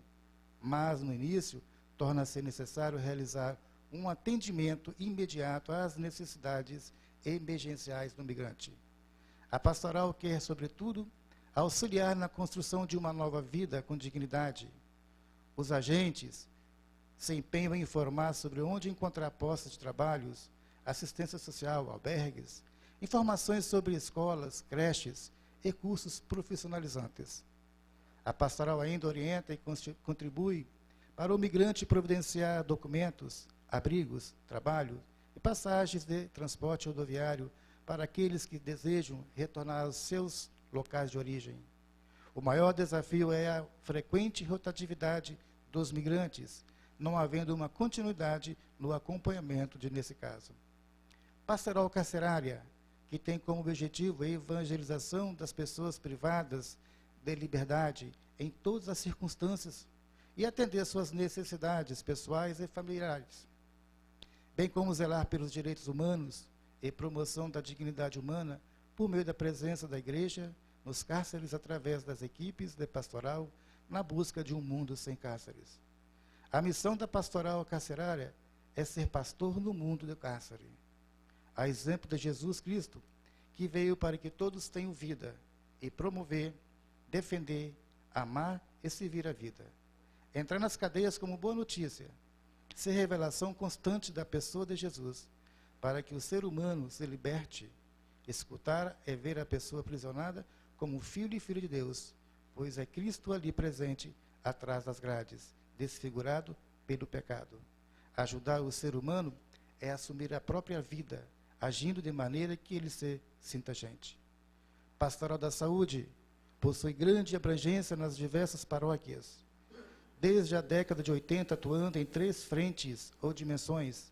mas, no início, torna-se necessário realizar um atendimento imediato às necessidades emergenciais do migrante. A pastoral quer, sobretudo, auxiliar na construção de uma nova vida com dignidade. Os agentes se empenham em informar sobre onde encontrar postos de trabalhos, assistência social, albergues, informações sobre escolas, creches e cursos profissionalizantes. A pastoral ainda orienta e contribui para o migrante providenciar documentos, abrigos, trabalho e passagens de transporte rodoviário para aqueles que desejam retornar aos seus locais de origem. O maior desafio é a frequente rotatividade dos migrantes, não havendo uma continuidade no acompanhamento nesse caso. Pastoral carcerária, que tem como objetivo a evangelização das pessoas privadas de liberdade em todas as circunstâncias e atender suas necessidades pessoais e familiares. bem como zelar pelos direitos humanos e promoção da dignidade humana por meio da presença da Igreja nos cárceres através das equipes de pastoral na busca de um mundo sem cárceres. A missão da pastoral carcerária é ser pastor no mundo do cárcere. A exemplo de Jesus Cristo, que veio para que todos tenham vida e promover, defender, amar e servir a vida. Entrar nas cadeias como boa notícia, ser revelação constante da pessoa de Jesus, para que o ser humano se liberte. Escutar é ver a pessoa aprisionada como filho e filha de Deus, pois é Cristo ali presente, atrás das grades, desfigurado pelo pecado. Ajudar o ser humano é assumir a própria vida, agindo de maneira que ele se sinta gente. Pastoral da Saúde possui grande abrangência nas diversas paróquias. Desde a década de 80, atuando em 3 frentes ou dimensões: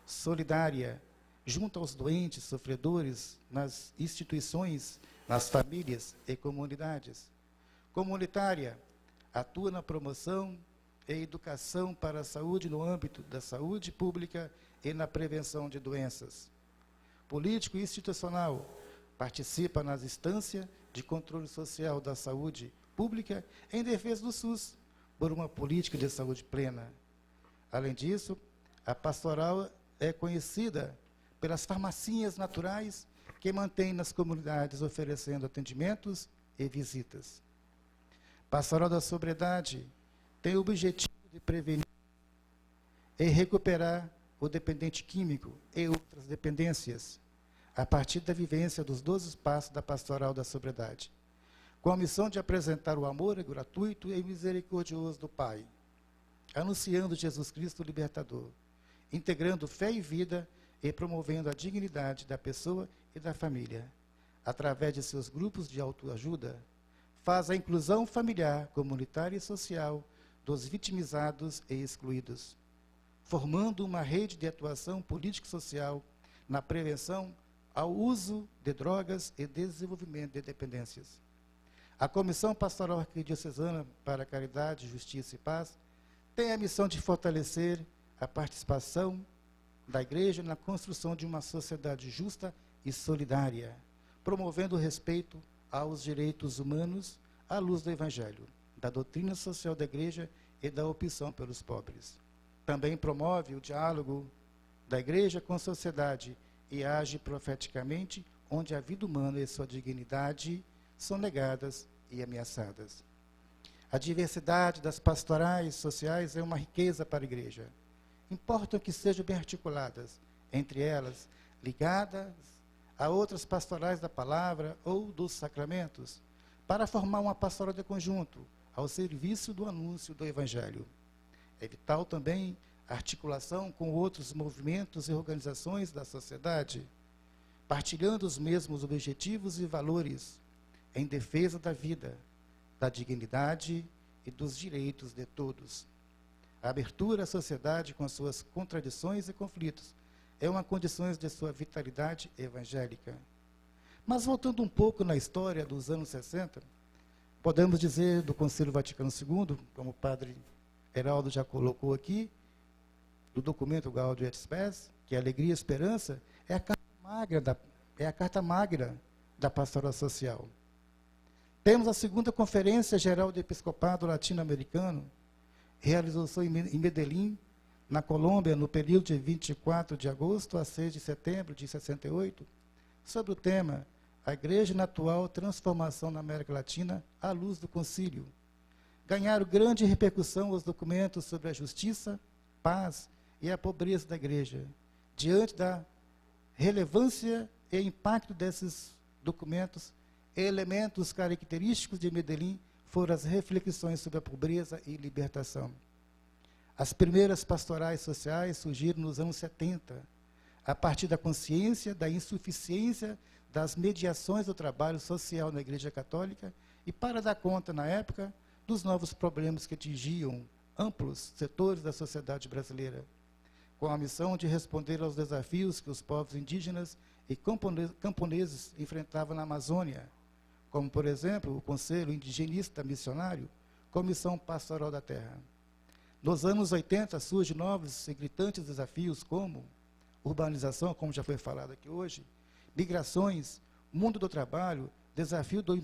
solidária, junto aos doentes, sofredores, nas instituições, nas famílias e comunidades. Comunitária, atua na promoção e educação para a saúde no âmbito da saúde pública e na prevenção de doenças. Político e institucional, participa nas instâncias de controle social da saúde pública em defesa do SUS, por uma política de saúde plena. Além disso, a pastoral é conhecida pelas farmacinhas naturais que mantém nas comunidades oferecendo atendimentos e visitas. Pastoral da Sobriedade tem o objetivo de prevenir e recuperar o dependente químico e outras dependências, a partir da vivência dos 12 passos da Pastoral da Sobriedade, com a missão de apresentar o amor gratuito e misericordioso do Pai, anunciando Jesus Cristo libertador, integrando fé e vida e promovendo a dignidade da pessoa e da família. Através de seus grupos de autoajuda, faz a inclusão familiar, comunitária e social dos vitimizados e excluídos, formando uma rede de atuação político-social na prevenção ao uso de drogas e desenvolvimento de dependências. A Comissão Pastoral Arquidiocesana para a Caridade, Justiça e Paz tem a missão de fortalecer a participação da Igreja na construção de uma sociedade justa e solidária, promovendo o respeito aos direitos humanos à luz do Evangelho, da doutrina social da Igreja e da opção pelos pobres. Também promove o diálogo da Igreja com a sociedade e age profeticamente onde a vida humana e sua dignidade são negadas e ameaçadas. A diversidade das pastorais sociais é uma riqueza para a Igreja. Importa que sejam bem articuladas, entre elas, ligadas a outras pastorais da palavra ou dos sacramentos, para formar uma pastoral de conjunto, ao serviço do anúncio do Evangelho. É vital também a articulação com outros movimentos e organizações da sociedade, partilhando os mesmos objetivos e valores, em defesa da vida, da dignidade e dos direitos de todos. A abertura à sociedade com suas contradições e conflitos é uma condição de sua vitalidade evangélica. Mas voltando um pouco na história dos anos 60, podemos dizer do Concílio Vaticano II, como o padre Heraldo já colocou aqui, do documento Gaudium et Spes, que é Alegria e Esperança, é a carta magra da pastoral social. Temos a segunda Conferência Geral do Episcopado Latino-Americano, realizou-se em Medellín, na Colômbia, no período de 24 de agosto a 6 de setembro de 68, sobre o tema A Igreja na Atual Transformação na América Latina à luz do Concílio. Ganharam grande repercussão os documentos sobre a justiça, paz e a pobreza da Igreja. Diante da relevância e impacto desses documentos, elementos característicos de Medellín foram as reflexões sobre a pobreza e libertação. As primeiras pastorais sociais surgiram nos anos 70, a partir da consciência da insuficiência das mediações do trabalho social na Igreja Católica e para dar conta, na época, dos novos problemas que atingiam amplos setores da sociedade brasileira, com a missão de responder aos desafios que os povos indígenas e camponeses enfrentavam na Amazônia, como, por exemplo, o Conselho Indigenista Missionário, Comissão Pastoral da Terra. Nos anos 80 surgem novos e gritantes desafios como urbanização, como já foi falado aqui hoje, migrações, mundo do trabalho, desafio do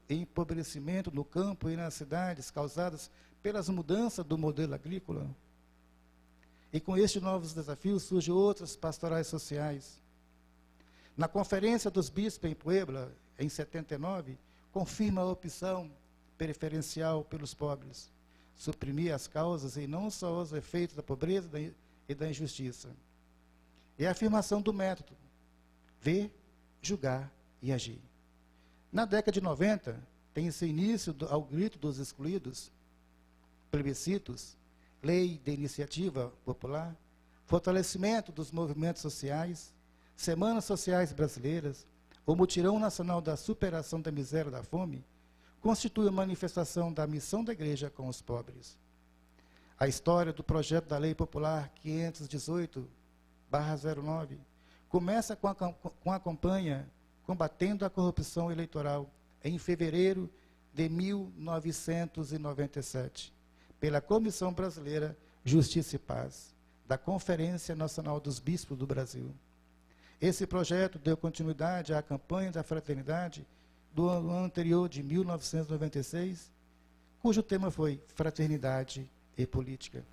empobrecimento no campo e nas cidades causadas pelas mudanças do modelo agrícola. E com estes novos desafios surgem outras pastorais sociais. Na Conferência dos Bispos em Puebla, em 79, confirma a opção preferencial pelos pobres, suprimir as causas e não só os efeitos da pobreza e da injustiça. É a afirmação do método, ver, julgar e agir. Na década de 90, tem-se início ao grito dos excluídos, plebiscitos, lei de iniciativa popular, fortalecimento dos movimentos sociais, semanas sociais brasileiras, o mutirão nacional da superação da miséria e da fome, constitui a manifestação da missão da Igreja com os pobres. A história do projeto da Lei Popular 518/09 começa com a campanha Combatendo a Corrupção Eleitoral, em fevereiro de 1997, pela Comissão Brasileira Justiça e Paz, da Conferência Nacional dos Bispos do Brasil. Esse projeto deu continuidade à campanha da fraternidade do ano anterior, de 1996, cujo tema foi Fraternidade e Política.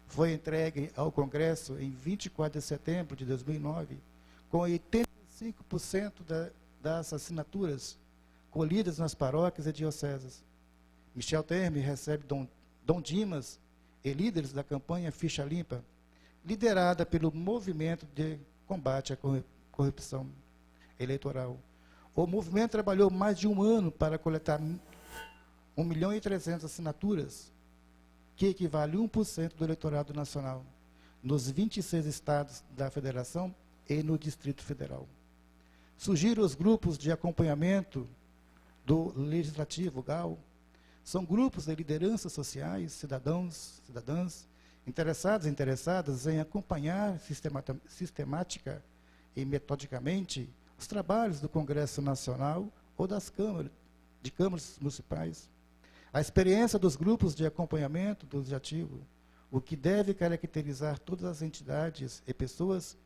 Foi entregue ao Congresso em 24 de setembro de 2009, com 85% das assinaturas colhidas nas paróquias e dioceses. Michel Temer recebe Dom Dimas e líderes da campanha Ficha Limpa, liderada pelo Movimento de Combate à Corrupção Eleitoral. O movimento trabalhou mais de um ano para coletar 1.300.000 assinaturas, que equivale a 1% do eleitorado nacional, nos 26 estados da federação e no Distrito Federal. Surgiram os grupos de acompanhamento do Legislativo, GAL. São grupos de lideranças sociais, cidadãs, interessados e interessadas em acompanhar sistemática e metodicamente os trabalhos do Congresso Nacional ou das câmaras municipais. A experiência dos grupos de acompanhamento do Legislativo, o que deve caracterizar todas as entidades e pessoas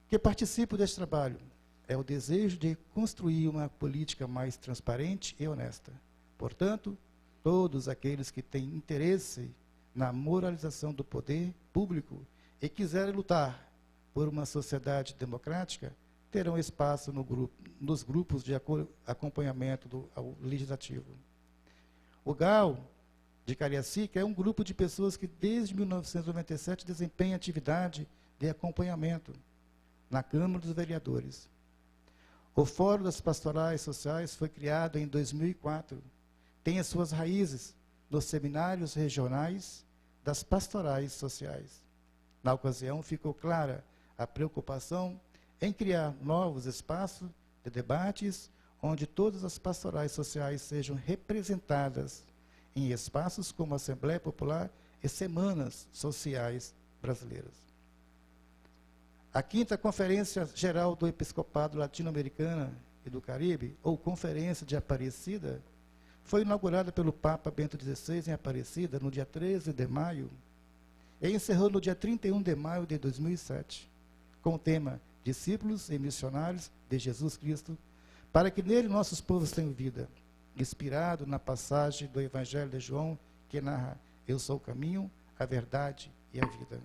que participam deste trabalho, é o desejo de construir uma política mais transparente e honesta. Portanto, todos aqueles que têm interesse na moralização do poder público e quiserem lutar por uma sociedade democrática, terão espaço nos grupos de acompanhamento ao Legislativo. O GAL de Cariacica é um grupo de pessoas que, desde 1997, desempenha atividade de acompanhamento na Câmara dos Vereadores. O Fórum das Pastorais Sociais foi criado em 2004. Tem as suas raízes nos seminários regionais das pastorais sociais. Na ocasião, ficou clara a preocupação em criar novos espaços de debates onde todas as pastorais sociais sejam representadas em espaços como a Assembleia Popular e Semanas Sociais Brasileiras. A 5ª Conferência Geral do Episcopado Latino-Americana e do Caribe, ou Conferência de Aparecida, foi inaugurada pelo Papa Bento XVI em Aparecida no dia 13 de maio e encerrou no dia 31 de maio de 2007, com o tema Discípulos e Missionários de Jesus Cristo, para que nele nossos povos tenham vida, inspirado na passagem do Evangelho de João, que narra: Eu sou o caminho, a verdade e a vida.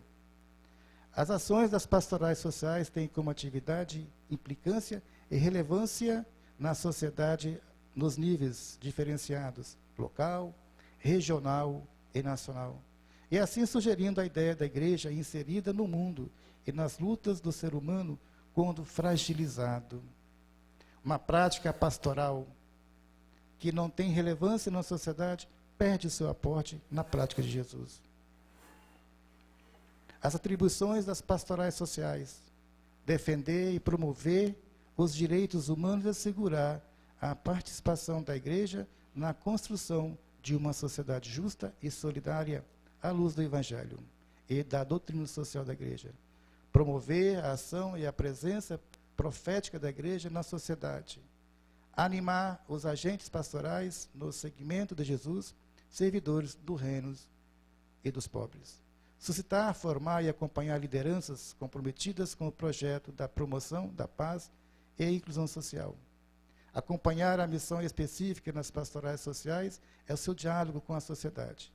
As ações das pastorais sociais têm como atividade implicância e relevância na sociedade nos níveis diferenciados, local, regional e nacional. E assim sugerindo a ideia da Igreja inserida no mundo e nas lutas do ser humano quando fragilizado. Uma prática pastoral que não tem relevância na sociedade perde o seu aporte na prática de Jesus. As atribuições das pastorais sociais: defender e promover os direitos humanos e assegurar a participação da Igreja na construção de uma sociedade justa e solidária à luz do Evangelho e da doutrina social da Igreja. Promover a ação e a presença profética da Igreja na sociedade. Animar os agentes pastorais no segmento de Jesus, servidores do reino e dos pobres. suscitar, formar e acompanhar lideranças comprometidas com o projeto da promoção da paz e inclusão social. Acompanhar a missão específica nas pastorais sociais é o seu diálogo com a sociedade.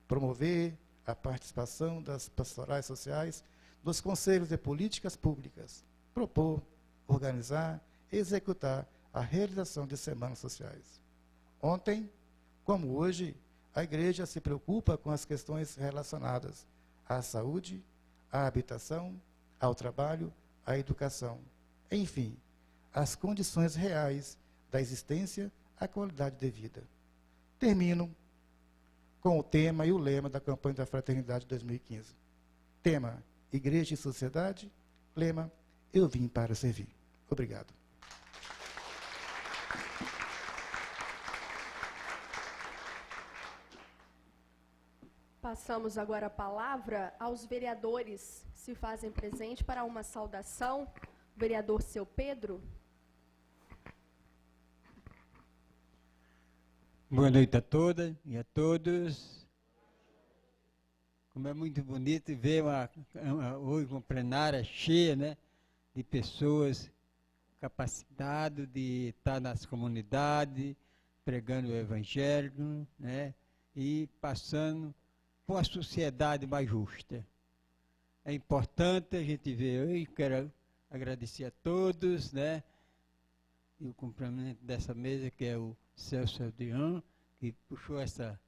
Promover a participação das pastorais sociais nos conselhos de políticas públicas. Propor, organizar e executar a realização de semanas sociais. Ontem, como hoje, a igreja se preocupa com as questões relacionadas à saúde, à habitação, ao trabalho, à educação. Enfim, as condições reais da existência, a qualidade de vida. Termino com o tema e o lema da campanha da Fraternidade 2015. Tema: Igreja e Sociedade. Lema: Eu vim para servir. Obrigado. Passamos agora a palavra aos vereadores que se fazem presente para uma saudação. O vereador Seu Pedro. Boa noite a todas e a todos. Como é muito bonito ver hoje uma plenária cheia, né, de pessoas capacitadas de estar nas comunidades, pregando o evangelho, né, e passando por uma sociedade mais justa. É importante a gente ver, eu quero agradecer a todos, né, e o cumprimento dessa mesa, que é o Celso Adrião, que puxou essa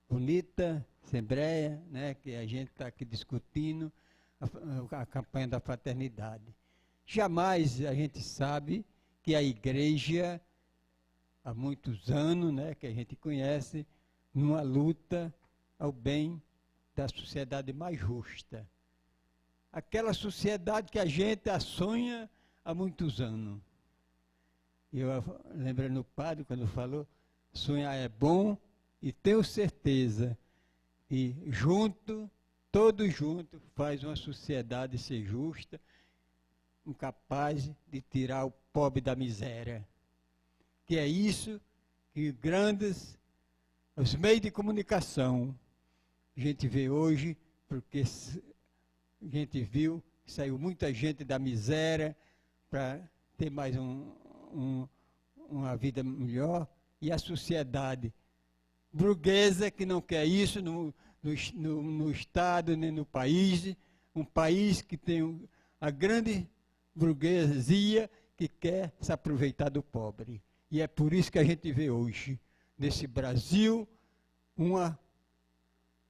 bonita assembleia, né, que a gente está aqui discutindo a campanha da fraternidade. Jamais a gente sabe que a igreja, há muitos anos, né, que a gente conhece, numa luta ao bem da sociedade mais justa. Aquela sociedade que a gente sonha há muitos anos. Eu lembrando o padre quando falou, sonhar é bom e tenho certeza que todos juntos, faz uma sociedade ser justa, capaz de tirar o pobre da miséria. Que é isso que os meios de comunicação, a gente vê hoje, porque a gente viu que saiu muita gente da miséria para ter mais uma vida melhor, e a sociedade burguesa que não quer isso no Estado nem no país, um país que tem a grande burguesia que quer se aproveitar do pobre. E é por isso que a gente vê hoje, nesse Brasil,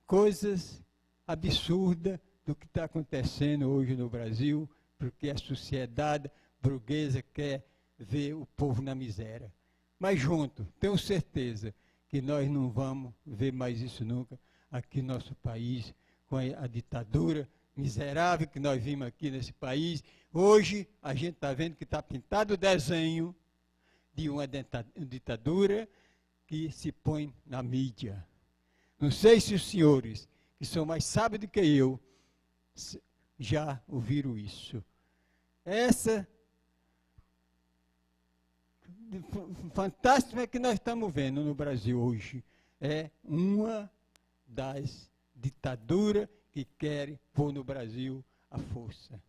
coisas absurdas do que está acontecendo hoje no Brasil, porque a sociedade burguesa quer ver o povo na miséria. Mas junto, tenho certeza que nós não vamos ver mais isso nunca aqui no nosso país, com a ditadura miserável que nós vimos aqui nesse país. Hoje a gente está vendo que está pintado o desenho de uma ditadura que se põe na mídia. Não sei se os senhores, que são mais sábios do que eu, já ouviram isso. Essa fantástica que nós estamos vendo no Brasil hoje é uma das ditaduras que querem pôr no Brasil a força.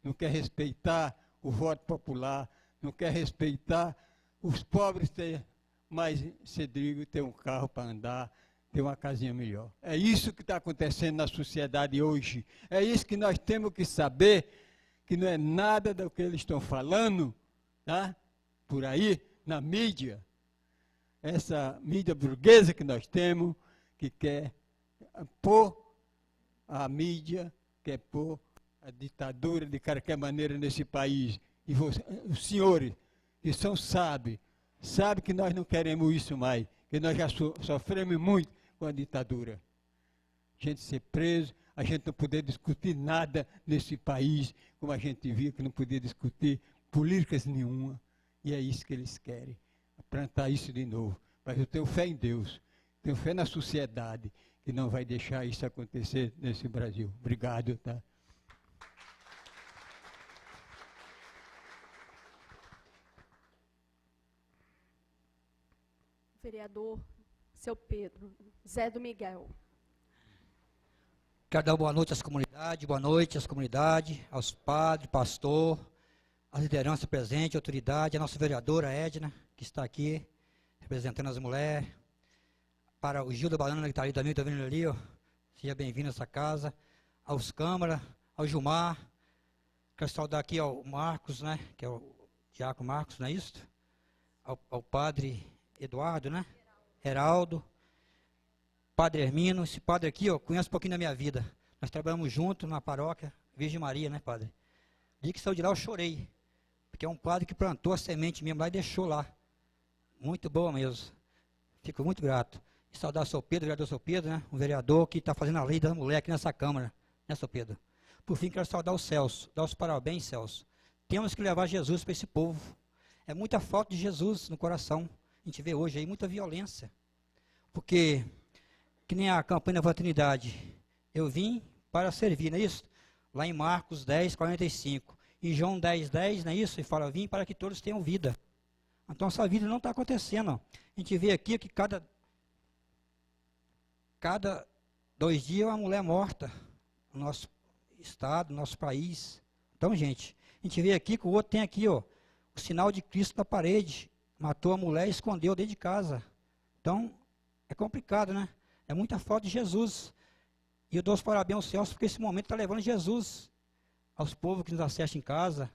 Não quer respeitar o voto popular, não quer respeitar os pobres ter mais cedrigo, ter um carro para andar, ter uma casinha melhor. É isso que está acontecendo na sociedade hoje. É isso que nós temos que saber, que não é nada do que eles estão falando, tá? Por aí, na mídia, essa mídia burguesa que nós temos, que quer pôr a mídia, quer pôr a ditadura de qualquer maneira nesse país. E os senhores, que são sábios, sabem que nós não queremos isso mais, que nós já sofremos muito com a ditadura. A gente ser preso, a gente não poder discutir nada nesse país, como a gente viu que não podia discutir políticas nenhuma. E é isso que eles querem, plantar isso de novo. Mas eu tenho fé em Deus, tenho fé na sociedade, que não vai deixar isso acontecer nesse Brasil. Obrigado, tá? Vereador Seu Pedro. Zé do Miguel. Quero dar boa noite às comunidades, aos padres, pastor, às lideranças presentes, autoridade, a nossa vereadora Edna, que está aqui, representando as mulheres, para o Gil da Banana, que está ali também, estou vendo ele ali, ó. Seja bem-vindo a essa casa, aos câmaras, ao Gilmar, quero saudar aqui ao Marcos, né, que é o Diácono Marcos, não é isso? Ao padre Eduardo, né, Heraldo, Padre Hermino, esse padre aqui, ó, conhece um pouquinho da minha vida. Nós trabalhamos juntos na paróquia Virgem Maria, né, padre? O dia que saiu de lá eu chorei, porque é um padre que plantou a semente mesmo lá e deixou lá. Muito boa mesmo. Fico muito grato. E saudar o seu Pedro, o vereador seu Pedro, né? Um vereador que está fazendo a lei da mulher aqui nessa Câmara, né, seu Pedro? Por fim, quero saudar o Celso, dar os parabéns, Celso. Temos que levar Jesus para esse povo. É muita falta de Jesus no coração. A gente vê hoje aí muita violência. Porque, que nem a campanha da fraternidade, eu vim para servir, não é isso? Lá em Marcos 10, 45. Em João 10, 10, não é isso? E fala, vim para que todos tenham vida. Então, essa vida não está acontecendo. Ó. A gente vê aqui que cada 2 dias uma mulher morta no nosso estado, no nosso país. Então, gente, a gente vê aqui que o outro tem aqui, ó, o sinal de Cristo na parede. Matou a mulher e escondeu dentro de casa. Então, é complicado, né? É muita falta de Jesus. E eu dou os parabéns aos céus, porque esse momento está levando Jesus aos povos que nos assistem em casa,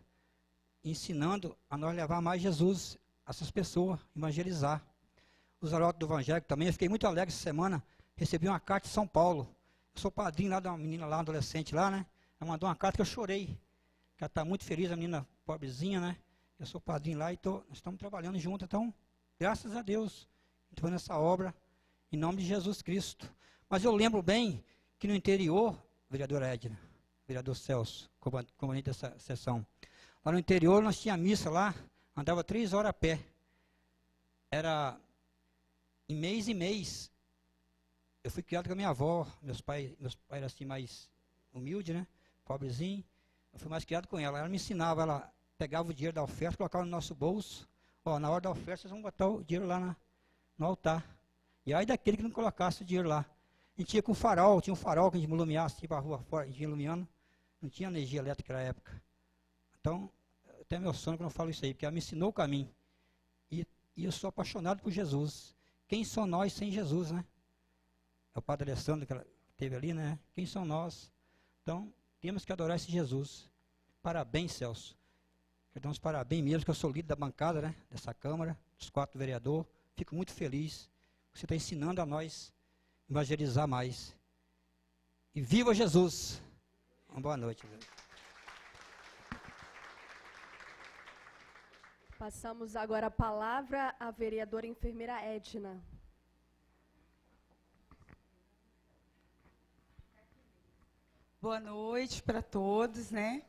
ensinando a nós levar mais Jesus a essas pessoas, evangelizar. Os garotos do Evangelho também, eu fiquei muito alegre essa semana, recebi uma carta de São Paulo. Eu sou padrinho lá de uma menina lá, adolescente lá, né? Ela mandou uma carta que eu chorei. Ela está muito feliz, a menina pobrezinha, né? Eu sou padrinho lá e nós estamos trabalhando juntos, então, graças a Deus, estou nessa obra, em nome de Jesus Cristo. Mas eu lembro bem que no interior, vereadora Edna, vereador Celso, comandante dessa sessão, lá no interior nós tínhamos missa lá, andava 3 horas a pé. Era em mês. Eu fui criado com a minha avó, meus pais eram assim mais humildes, né? Pobrezinho. Eu fui mais criado com ela. Ela me ensinava, ela pegava o dinheiro da oferta, colocava no nosso bolso. Ó, na hora da oferta, vocês vão botar o dinheiro lá no altar. E aí daquele que não colocasse o dinheiro lá. A gente ia com farol, tinha um farol que a gente iluminasse, tipo a rua fora, a gente ia iluminando. Não tinha energia elétrica na época. Então, até meu sonho quando eu falo isso aí, porque ela me ensinou o caminho. E eu sou apaixonado por Jesus. Quem são nós sem Jesus, né? É o padre Alessandro que ela teve ali, né? Quem são nós? Então, temos que adorar esse Jesus. Parabéns, Celso. Quero dar uns parabéns mesmo, que eu sou líder da bancada, né? Dessa Câmara, dos 4 vereadores. Fico muito feliz. Você está ensinando a nós evangelizar mais. E viva Jesus! Uma boa noite. Passamos agora a palavra à vereadora enfermeira Edna. Boa noite para todos, né?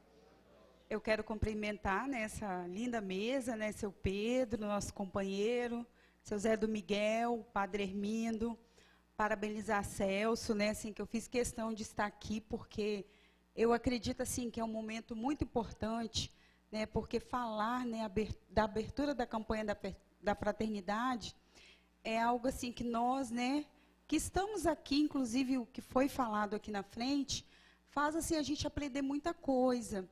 Eu quero cumprimentar nessa linda mesa, né, seu Pedro, nosso companheiro, seu Zé do Miguel, Padre Hermindo, parabenizar Celso, né, assim, que eu fiz questão de estar aqui, porque eu acredito, assim, que é um momento muito importante, né, porque falar, né, da abertura da campanha da fraternidade é algo, assim, que nós, né, que estamos aqui, inclusive o que foi falado aqui na frente, faz, assim, a gente aprender muita coisa.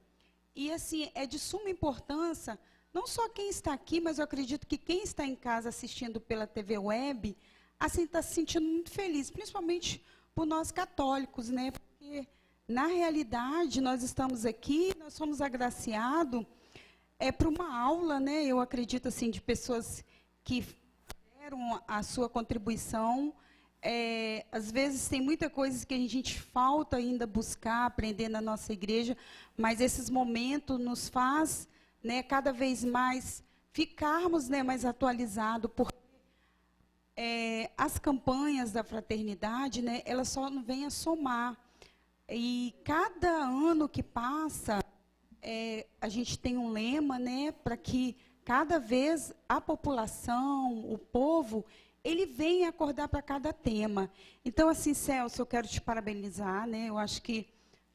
E, assim, é de suma importância, não só quem está aqui, mas eu acredito que quem está em casa assistindo pela TV Web, assim, está se sentindo muito feliz, principalmente por nós católicos, né? Porque, na realidade, nós estamos aqui, nós somos agraciados para uma aula, né? Eu acredito, assim, de pessoas que deram a sua contribuição. Às vezes tem muita coisa que a gente falta ainda buscar, aprender na nossa igreja, mas esses momentos nos faz, né, cada vez mais ficarmos, né, mais atualizados, porque as campanhas da fraternidade, né, elas só não vêm a somar. E cada ano que passa, a gente tem um lema, né, para que cada vez a população, o povo, ele vem acordar para cada tema. Então, assim, Celso, eu quero te parabenizar, né? Eu acho que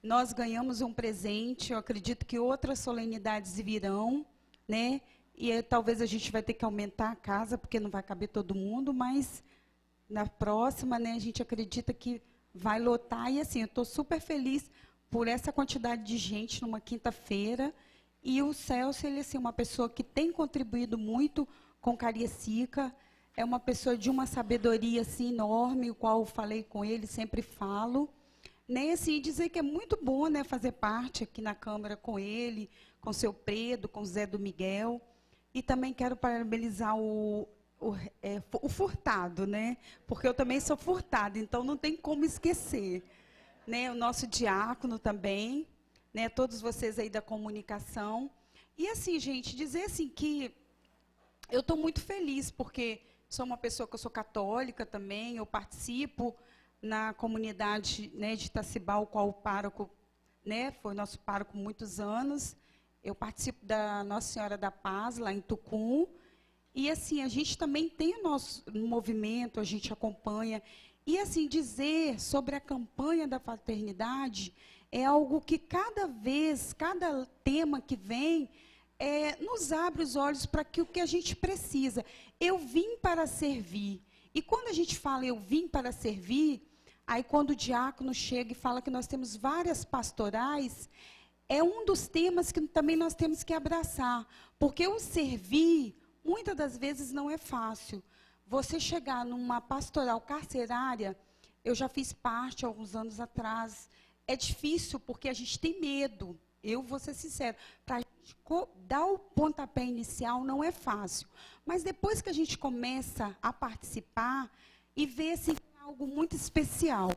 nós ganhamos um presente, eu acredito que outras solenidades virão, né? E talvez a gente vai ter que aumentar a casa, porque não vai caber todo mundo, mas na próxima, né, a gente acredita que vai lotar. E assim, eu estou super feliz por essa quantidade de gente numa quinta-feira. E o Celso, ele é assim, uma pessoa que tem contribuído muito com Cariacica, é uma pessoa de uma sabedoria assim, enorme, o qual eu falei com ele, sempre falo. Né, assim, dizer que é muito bom, né, fazer parte aqui na Câmara com ele, com o seu Predo, com o Zé do Miguel. E também quero parabenizar o Furtado, né, porque eu também sou furtada, então não tem como esquecer. Né, o nosso diácono também, né, todos vocês aí da comunicação. E assim, gente, dizer assim que eu estou muito feliz, porque sou uma pessoa que eu sou católica também, eu participo na comunidade, né, de Itacibá, o qual o pároco, né, foi nosso pároco muitos anos. Eu participo da Nossa Senhora da Paz, lá em Tucum. E, assim, a gente também tem o nosso movimento, a gente acompanha. E, assim, dizer sobre a campanha da fraternidade é algo que cada vez, cada tema que vem, nos abre os olhos para o que a gente precisa. Eu vim para servir. E quando a gente fala eu vim para servir, aí quando o diácono chega e fala que nós temos várias pastorais, é um dos temas que também nós temos que abraçar. Porque o servir, muitas das vezes, não é fácil. Você chegar numa pastoral carcerária, eu já fiz parte alguns anos atrás, é difícil porque a gente tem medo. Eu vou ser sincera, para a gente dar o pontapé inicial não é fácil. Mas depois que a gente começa a participar e ver assim, algo muito especial.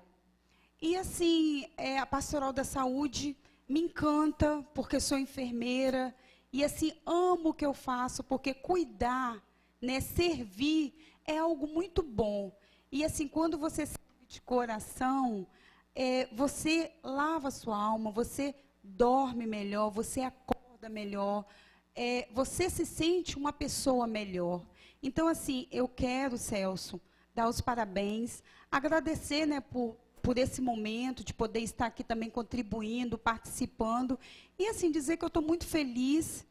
E assim, a Pastoral da Saúde me encanta, porque sou enfermeira, e assim, amo o que eu faço, porque cuidar, né, servir, é algo muito bom. E assim, quando você serve de coração, você lava a sua alma, você dorme melhor, você acorda melhor, você se sente uma pessoa melhor. Então, assim, eu quero, Celso, dar os parabéns, agradecer, né, por esse momento, de poder estar aqui também contribuindo, participando, e, assim, dizer que eu estou muito feliz.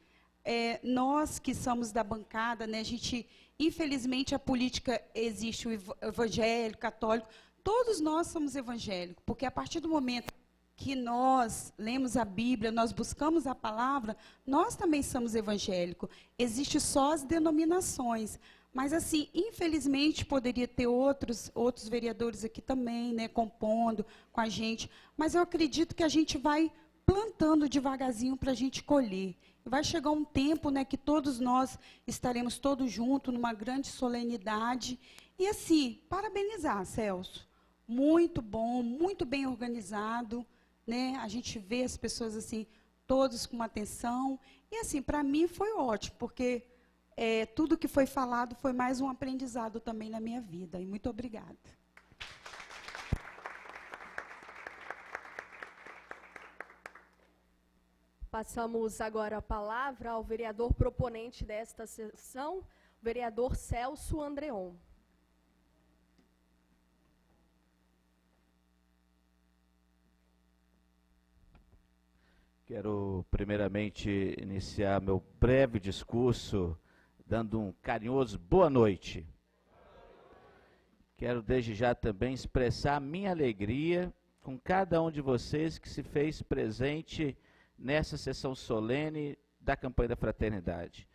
Nós que somos da bancada, né, a gente, infelizmente, a política existe, o evangélico, católico, todos nós somos evangélicos, porque a partir do momento que nós lemos a Bíblia, nós buscamos a palavra, nós também somos evangélicos. Existem só as denominações. Mas, assim, infelizmente, poderia ter outros vereadores aqui também, né, compondo com a gente. Mas eu acredito que a gente vai plantando devagarzinho para a gente colher. Vai chegar um tempo, né, que todos nós estaremos todos juntos, numa grande solenidade. E, assim, parabenizar, Celso. Muito bom, muito bem organizado. Né? A gente vê as pessoas assim, todos com uma atenção. E assim, para mim foi ótimo, porque tudo que foi falado foi mais um aprendizado também na minha vida. E muito obrigada. Passamos agora a palavra ao vereador proponente desta sessão, o vereador Celso Andreon. Quero, primeiramente, iniciar meu breve discurso dando um carinhoso boa noite. Quero, desde já, também expressar a minha alegria com cada um de vocês que se fez presente nessa sessão solene da campanha da fraternidade.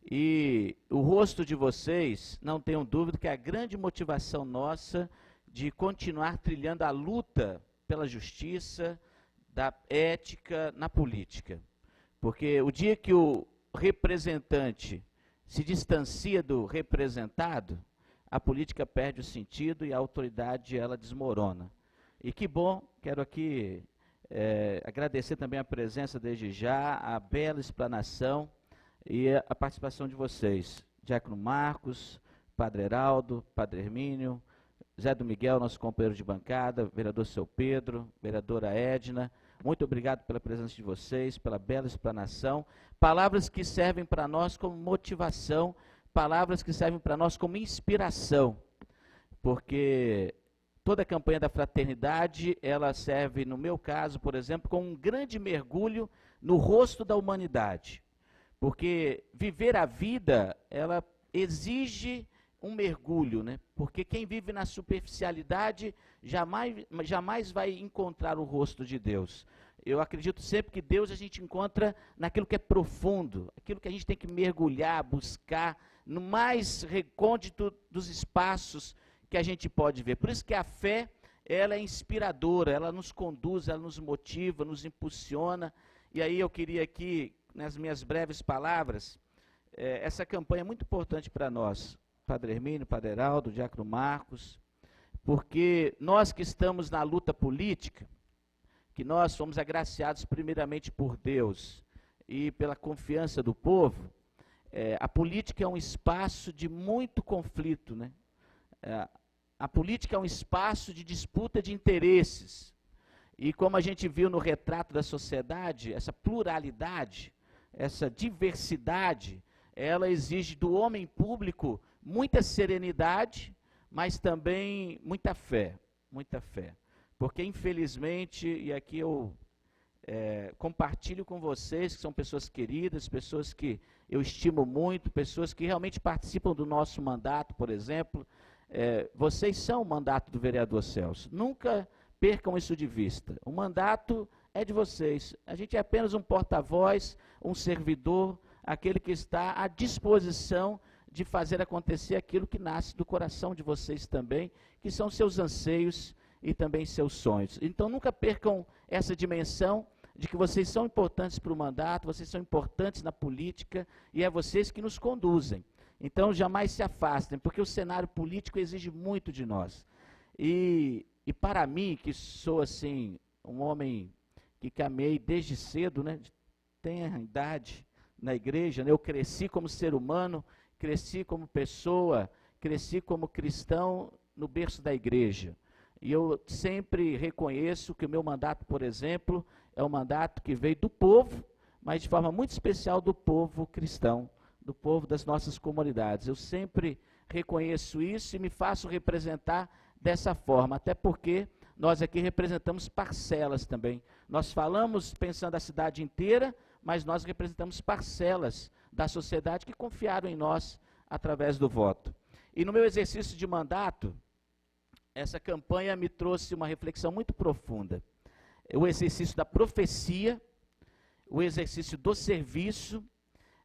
E o rosto de vocês, não tenham dúvida que é a grande motivação nossa de continuar trilhando a luta pela justiça, da ética na política. Porque o dia que o representante se distancia do representado, a política perde o sentido e a autoridade ela desmorona. E que bom, quero aqui agradecer também a presença desde já, a bela explanação e a participação de vocês. Diácono Marcos, Padre Heraldo, Padre Hermínio, Zé do Miguel, nosso companheiro de bancada, vereador Seu Pedro, vereadora Edna, muito obrigado pela presença de vocês, pela bela explanação, palavras que servem para nós como motivação, palavras que servem para nós como inspiração, porque toda a campanha da fraternidade, ela serve, no meu caso, por exemplo, como um grande mergulho no rosto da humanidade, porque viver a vida, ela exige um mergulho, né? Porque quem vive na superficialidade jamais vai encontrar o rosto de Deus. Eu acredito sempre que Deus a gente encontra naquilo que é profundo, aquilo que a gente tem que mergulhar, buscar, no mais recôndito dos espaços que a gente pode ver. Por isso que a fé, ela é inspiradora, ela nos conduz, ela nos motiva, nos impulsiona. E aí eu queria aqui, nas minhas breves palavras, essa campanha é muito importante para nós, Padre Hermínio, Padre Heraldo, Diácono Marcos, porque nós que estamos na luta política, que nós fomos agraciados primeiramente por Deus e pela confiança do povo, a política é um espaço de muito conflito, né? A política é um espaço de disputa de interesses. E como a gente viu no retrato da sociedade, essa pluralidade, essa diversidade, ela exige do homem público muita serenidade, mas também muita fé, muita fé. Porque, infelizmente, e aqui eu compartilho com vocês, que são pessoas queridas, pessoas que eu estimo muito, pessoas que realmente participam do nosso mandato, por exemplo, vocês são o mandato do vereador Celso. Nunca percam isso de vista. O mandato é de vocês. A gente é apenas um porta-voz, um servidor, aquele que está à disposição de fazer acontecer aquilo que nasce do coração de vocês também, que são seus anseios e também seus sonhos. Então nunca percam essa dimensão de que vocês são importantes para o mandato, vocês são importantes na política e é vocês que nos conduzem. Então jamais se afastem, porque o cenário político exige muito de nós. E para mim, que sou assim, um homem que caminhei desde cedo, né, tenho a idade na igreja, né, eu cresci como ser humano, cresci como pessoa, cresci como cristão no berço da igreja. E eu sempre reconheço que o meu mandato, por exemplo, é um mandato que veio do povo, mas de forma muito especial do povo cristão, do povo das nossas comunidades. Eu sempre reconheço isso e me faço representar dessa forma, até porque nós aqui representamos parcelas também. Nós falamos pensando a cidade inteira, mas nós representamos parcelas da sociedade que confiaram em nós através do voto. E no meu exercício de mandato, essa campanha me trouxe uma reflexão muito profunda. O exercício da profecia, o exercício do serviço,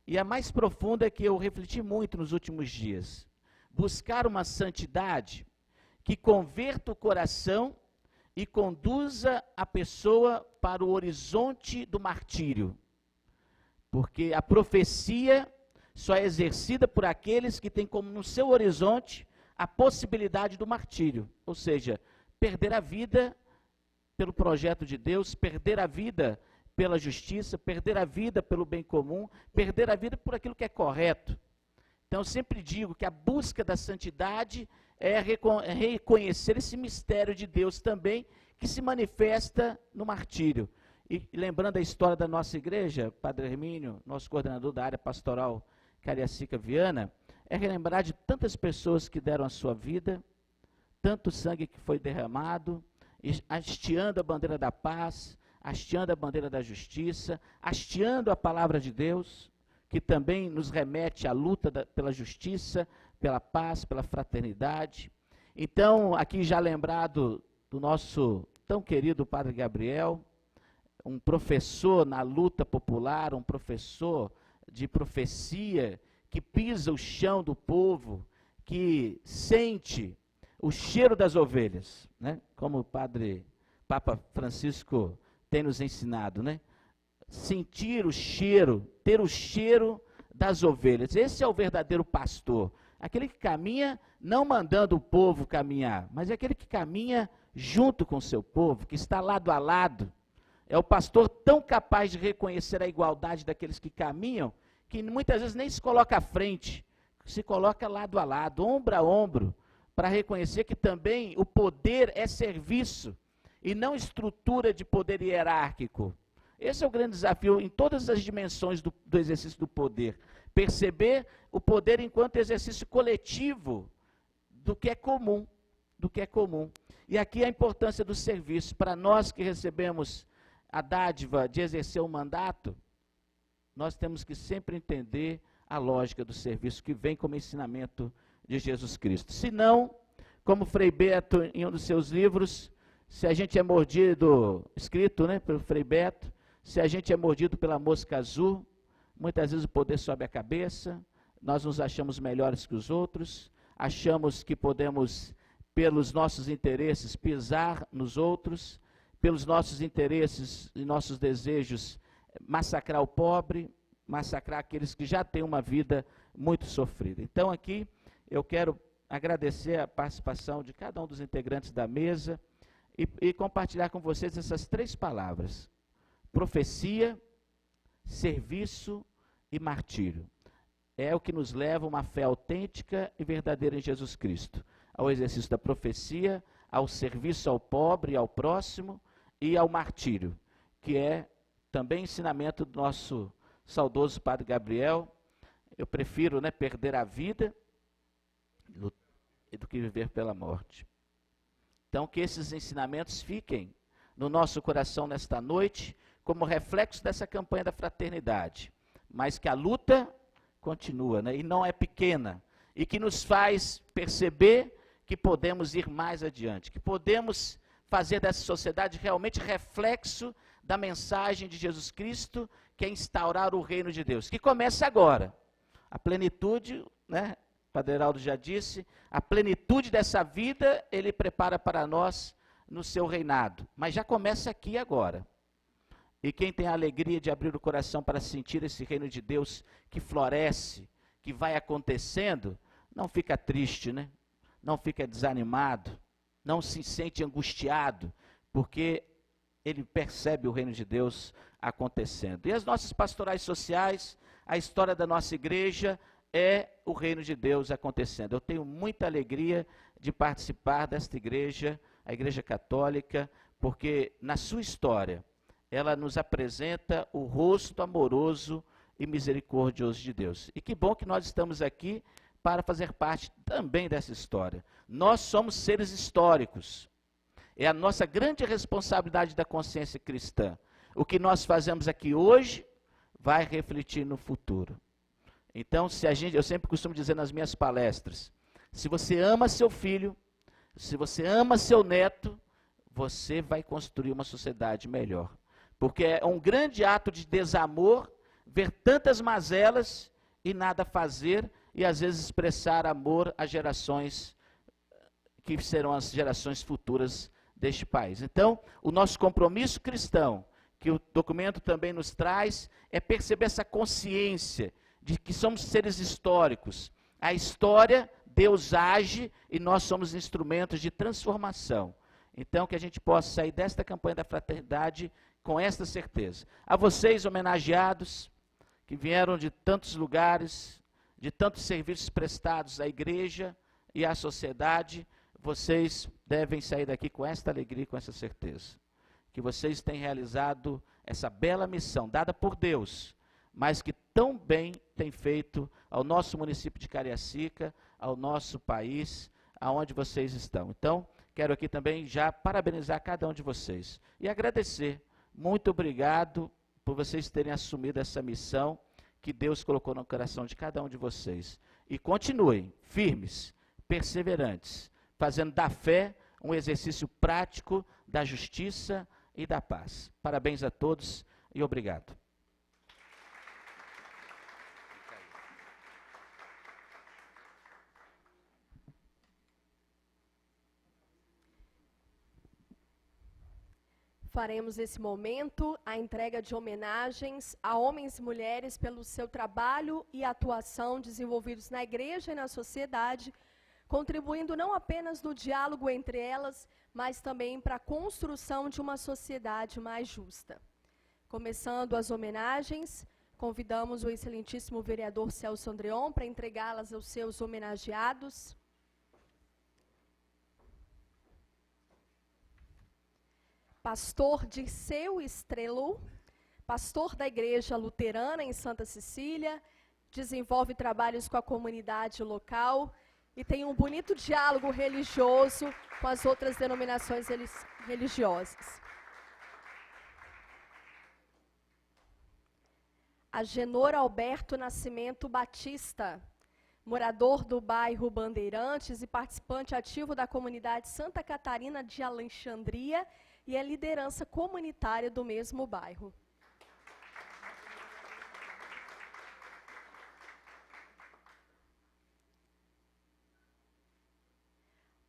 e a mais profunda é que eu refleti muito nos últimos dias. Buscar uma santidade que converta o coração e conduza a pessoa para o horizonte do martírio. Porque a profecia só é exercida por aqueles que têm como no seu horizonte a possibilidade do martírio, ou seja, perder a vida pelo projeto de Deus, perder a vida pela justiça, perder a vida pelo bem comum, perder a vida por aquilo que é correto. Então eu sempre digo que a busca da santidade é reconhecer esse mistério de Deus também, que se manifesta no martírio. E lembrando a história da nossa igreja, Padre Hermínio, nosso coordenador da área pastoral Cariacica Viana, é relembrar de tantas pessoas que deram a sua vida, tanto sangue que foi derramado, hasteando a bandeira da paz, hasteando a bandeira da justiça, hasteando a palavra de Deus, que também nos remete à luta pela justiça, pela paz, pela fraternidade. Então, aqui já lembrado do nosso tão querido Padre Gabriel, um professor na luta popular, um professor de profecia, que pisa o chão do povo, que sente o cheiro das ovelhas, né? Como o Papa Francisco tem nos ensinado, né? Sentir o cheiro, ter o cheiro das ovelhas. Esse é o verdadeiro pastor, aquele que caminha não mandando o povo caminhar, mas é aquele que caminha junto com o seu povo, que está lado a lado. É o pastor tão capaz de reconhecer a igualdade daqueles que caminham, que muitas vezes nem se coloca à frente, se coloca lado a lado, ombro a ombro, para reconhecer que também o poder é serviço e não estrutura de poder hierárquico. Esse é o grande desafio em todas as dimensões do exercício do poder. Perceber o poder enquanto exercício coletivo do que é comum, do que é comum. E aqui a importância do serviço. Para nós que recebemos a dádiva de exercer o mandato, nós temos que sempre entender a lógica do serviço, que vem como ensinamento de Jesus Cristo. Se não, como Frei Beto, em um dos seus livros, se a gente é mordido, escrito, né, pelo Frei Beto, se a gente é mordido pela mosca azul, muitas vezes o poder sobe a cabeça, nós nos achamos melhores que os outros, achamos que podemos, pelos nossos interesses, pisar nos outros, pelos nossos interesses e nossos desejos, massacrar o pobre, massacrar aqueles que já têm uma vida muito sofrida. Então aqui eu quero agradecer a participação de cada um dos integrantes da mesa e compartilhar com vocês essas 3 palavras: profecia, serviço e martírio. É o que nos leva a uma fé autêntica e verdadeira em Jesus Cristo, ao exercício da profecia, ao serviço ao pobre e ao próximo e ao martírio, que é também ensinamento do nosso saudoso Padre Gabriel. Eu prefiro, né, perder a vida do que viver pela morte. Então, que esses ensinamentos fiquem no nosso coração nesta noite, como reflexo dessa campanha da fraternidade, mas que a luta continua, né, e não é pequena, e que nos faz perceber que podemos ir mais adiante, que podemos fazer dessa sociedade realmente reflexo da mensagem de Jesus Cristo, que é instaurar o reino de Deus, que começa agora. A plenitude, né, Padre Heraldo já disse, a plenitude dessa vida ele prepara para nós no seu reinado, mas já começa aqui agora. E quem tem a alegria de abrir o coração para sentir esse reino de Deus que floresce, que vai acontecendo, não fica triste, né? Não fica desanimado, não se sente angustiado, porque ele percebe o reino de Deus acontecendo. E as nossas pastorais sociais, a história da nossa igreja é o reino de Deus acontecendo. Eu tenho muita alegria de participar desta igreja, a Igreja Católica, porque na sua história ela nos apresenta o rosto amoroso e misericordioso de Deus. E que bom que nós estamos aqui para fazer parte também dessa história. Nós somos seres históricos. É a nossa grande responsabilidade da consciência cristã. O que nós fazemos aqui hoje vai refletir no futuro. Então, eu sempre costumo dizer nas minhas palestras, se você ama seu filho, se você ama seu neto, você vai construir uma sociedade melhor. Porque é um grande ato de desamor ver tantas mazelas e nada fazer, e às vezes expressar amor às gerações que serão as gerações futuras deste país. Então, o nosso compromisso cristão, que o documento também nos traz, é perceber essa consciência de que somos seres históricos. A história, Deus age e nós somos instrumentos de transformação. Então, que a gente possa sair desta campanha da fraternidade com esta certeza. A vocês, homenageados, que vieram de tantos lugares, de tantos serviços prestados à igreja e à sociedade, vocês devem sair daqui com esta alegria e com essa certeza. Que vocês têm realizado essa bela missão dada por Deus, mas que tão bem tem feito ao nosso município de Cariacica, ao nosso país, aonde vocês estão. Então, quero aqui também já parabenizar cada um de vocês e agradecer. Muito obrigado por vocês terem assumido essa missão que Deus colocou no coração de cada um de vocês. E continuem firmes, perseverantes, fazendo da fé um exercício prático da justiça e da paz. Parabéns a todos e obrigado. Faremos nesse momento a entrega de homenagens a homens e mulheres pelo seu trabalho e atuação desenvolvidos na igreja e na sociedade, contribuindo não apenas no diálogo entre elas, mas também para a construção de uma sociedade mais justa. Começando as homenagens, convidamos o excelentíssimo vereador Celso Andreon para entregá-las aos seus homenageados. Pastor Dirceu Estrelo, pastor da Igreja Luterana em Santa Cecília, desenvolve trabalhos com a comunidade local e tem um bonito diálogo religioso com as outras denominações religiosas. Agenor Alberto Nascimento Batista, morador do bairro Bandeirantes e participante ativo da comunidade Santa Catarina de Alexandria e é liderança comunitária do mesmo bairro.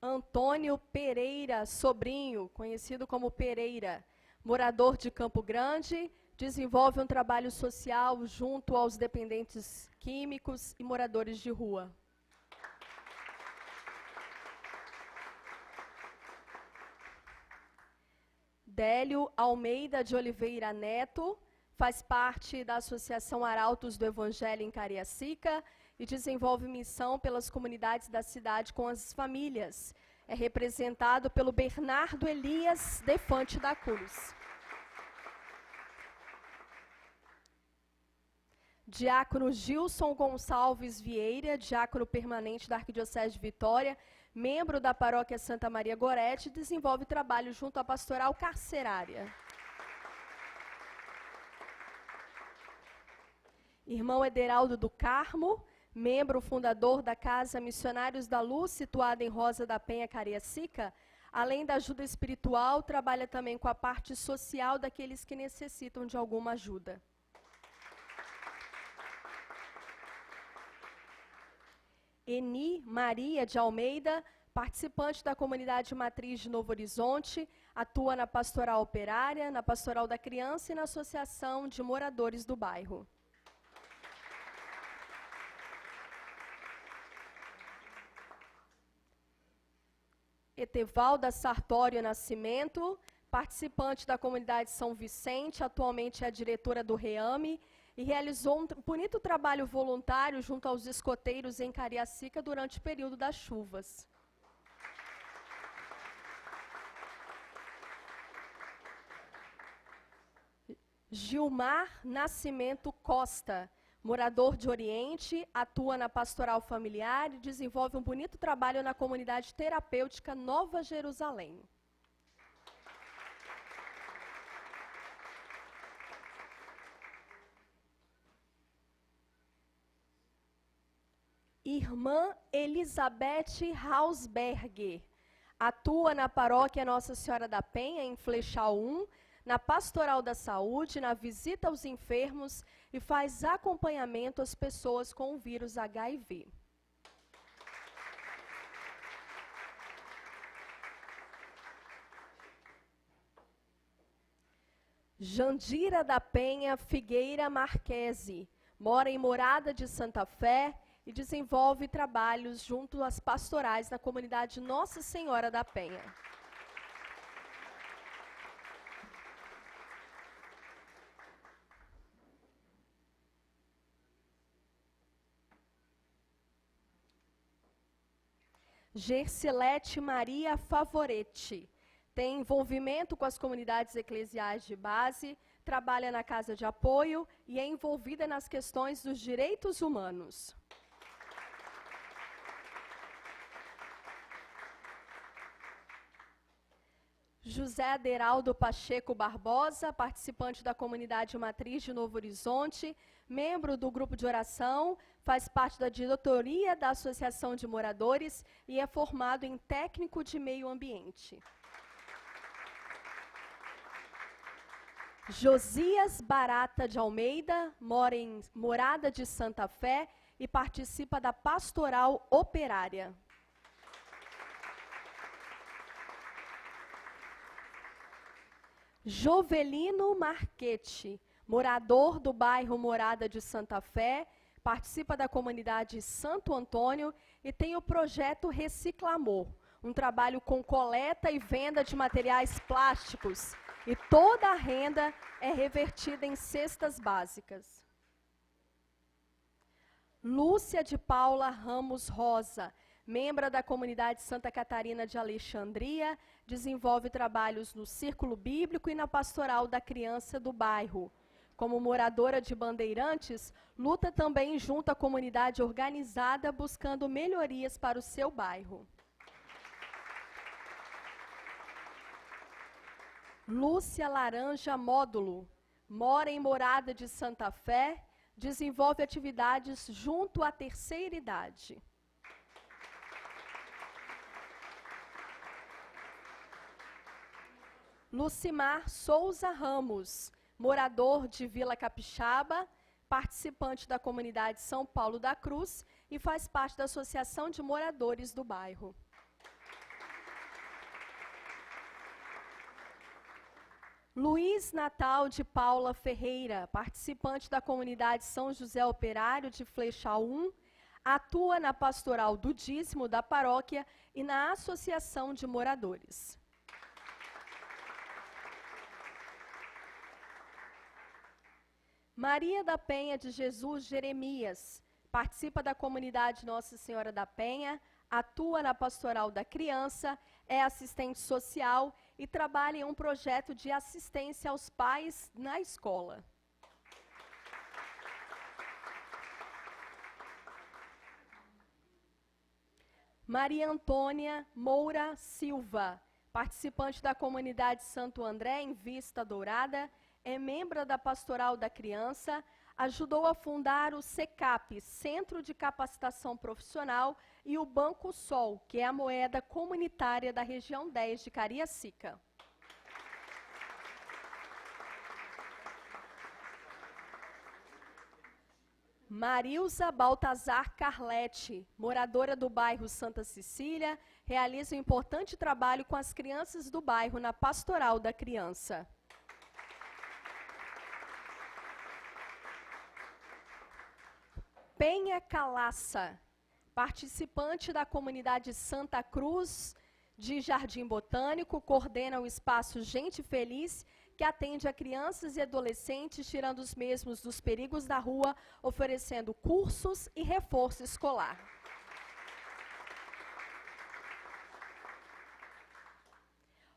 Antônio Pereira Sobrinho, conhecido como Pereira, morador de Campo Grande, desenvolve um trabalho social junto aos dependentes químicos e moradores de rua. Délio Almeida de Oliveira Neto faz parte da Associação Arautos do Evangelho em Cariacica e desenvolve missão pelas comunidades da cidade com as famílias. É representado pelo Bernardo Elias Defante da Cruz. Diácono Gilson Gonçalves Vieira, diácono permanente da Arquidiocese de Vitória, membro da Paróquia Santa Maria Gorete, desenvolve trabalho junto à pastoral carcerária. Irmão Ederaldo do Carmo, membro fundador da Casa Missionários da Luz, situada em Rosa da Penha, Cariacica, além da ajuda espiritual, trabalha também com a parte social daqueles que necessitam de alguma ajuda. Eni Maria de Almeida, participante da comunidade matriz de Novo Horizonte, atua na pastoral operária, na pastoral da criança e na associação de moradores do bairro. Etevalda Sartório Nascimento, participante da comunidade São Vicente, atualmente é a diretora do REAME, e realizou um bonito trabalho voluntário junto aos escoteiros em Cariacica durante o período das chuvas. Gilmar Nascimento Costa, morador de Oriente, atua na pastoral familiar e desenvolve um bonito trabalho na comunidade terapêutica Nova Jerusalém. Irmã Elizabeth Hausberger, atua na paróquia Nossa Senhora da Penha, em Flechal 1, na pastoral da saúde, na visita aos enfermos e faz acompanhamento às pessoas com o vírus HIV. Jandira da Penha Figueira Marquese, mora em Morada de Santa Fé e desenvolve trabalhos junto às pastorais da comunidade Nossa Senhora da Penha. Gersilete Maria Favorete, tem envolvimento com as comunidades eclesiais de base, trabalha na casa de apoio e é envolvida nas questões dos direitos humanos. José Aderaldo Pacheco Barbosa, participante da comunidade matriz de Novo Horizonte, membro do grupo de oração, faz parte da diretoria da Associação de Moradores e é formado em técnico de meio ambiente. Josias Barata de Almeida, mora em Morada de Santa Fé e participa da pastoral operária. Jovelino Marchetti, morador do bairro Morada de Santa Fé, participa da comunidade Santo Antônio e tem o projeto Reciclamor, um trabalho com coleta e venda de materiais plásticos, e toda a renda é revertida em cestas básicas. Lúcia de Paula Ramos Rosa, membro da comunidade Santa Catarina de Alexandria, desenvolve trabalhos no Círculo Bíblico e na Pastoral da Criança do bairro. Como moradora de Bandeirantes, luta também junto à comunidade organizada, buscando melhorias para o seu bairro. Lúcia Laranja Módulo, mora em Morada de Santa Fé, desenvolve atividades junto à terceira idade. Lucimar Souza Ramos, morador de Vila Capixaba, participante da comunidade São Paulo da Cruz e faz parte da Associação de Moradores do Bairro. Luiz Natal de Paula Ferreira, participante da comunidade São José Operário de Flechal 1, atua na pastoral do dízimo da paróquia e na Associação de Moradores. Maria da Penha de Jesus Jeremias, participa da comunidade Nossa Senhora da Penha, atua na pastoral da criança, é assistente social e trabalha em um projeto de assistência aos pais na escola. Maria Antônia Moura Silva, participante da comunidade Santo André em Vista Dourada, é membro da Pastoral da Criança, ajudou a fundar o SECAP, Centro de Capacitação Profissional, e o Banco Sol, que é a moeda comunitária da região 10 de Cariacica. Marilza Baltazar Carlete, moradora do bairro Santa Cecília, realiza um importante trabalho com as crianças do bairro na Pastoral da Criança. Penha Calaça, participante da comunidade Santa Cruz de Jardim Botânico, coordena o espaço Gente Feliz, que atende a crianças e adolescentes, tirando os mesmos dos perigos da rua, oferecendo cursos e reforço escolar.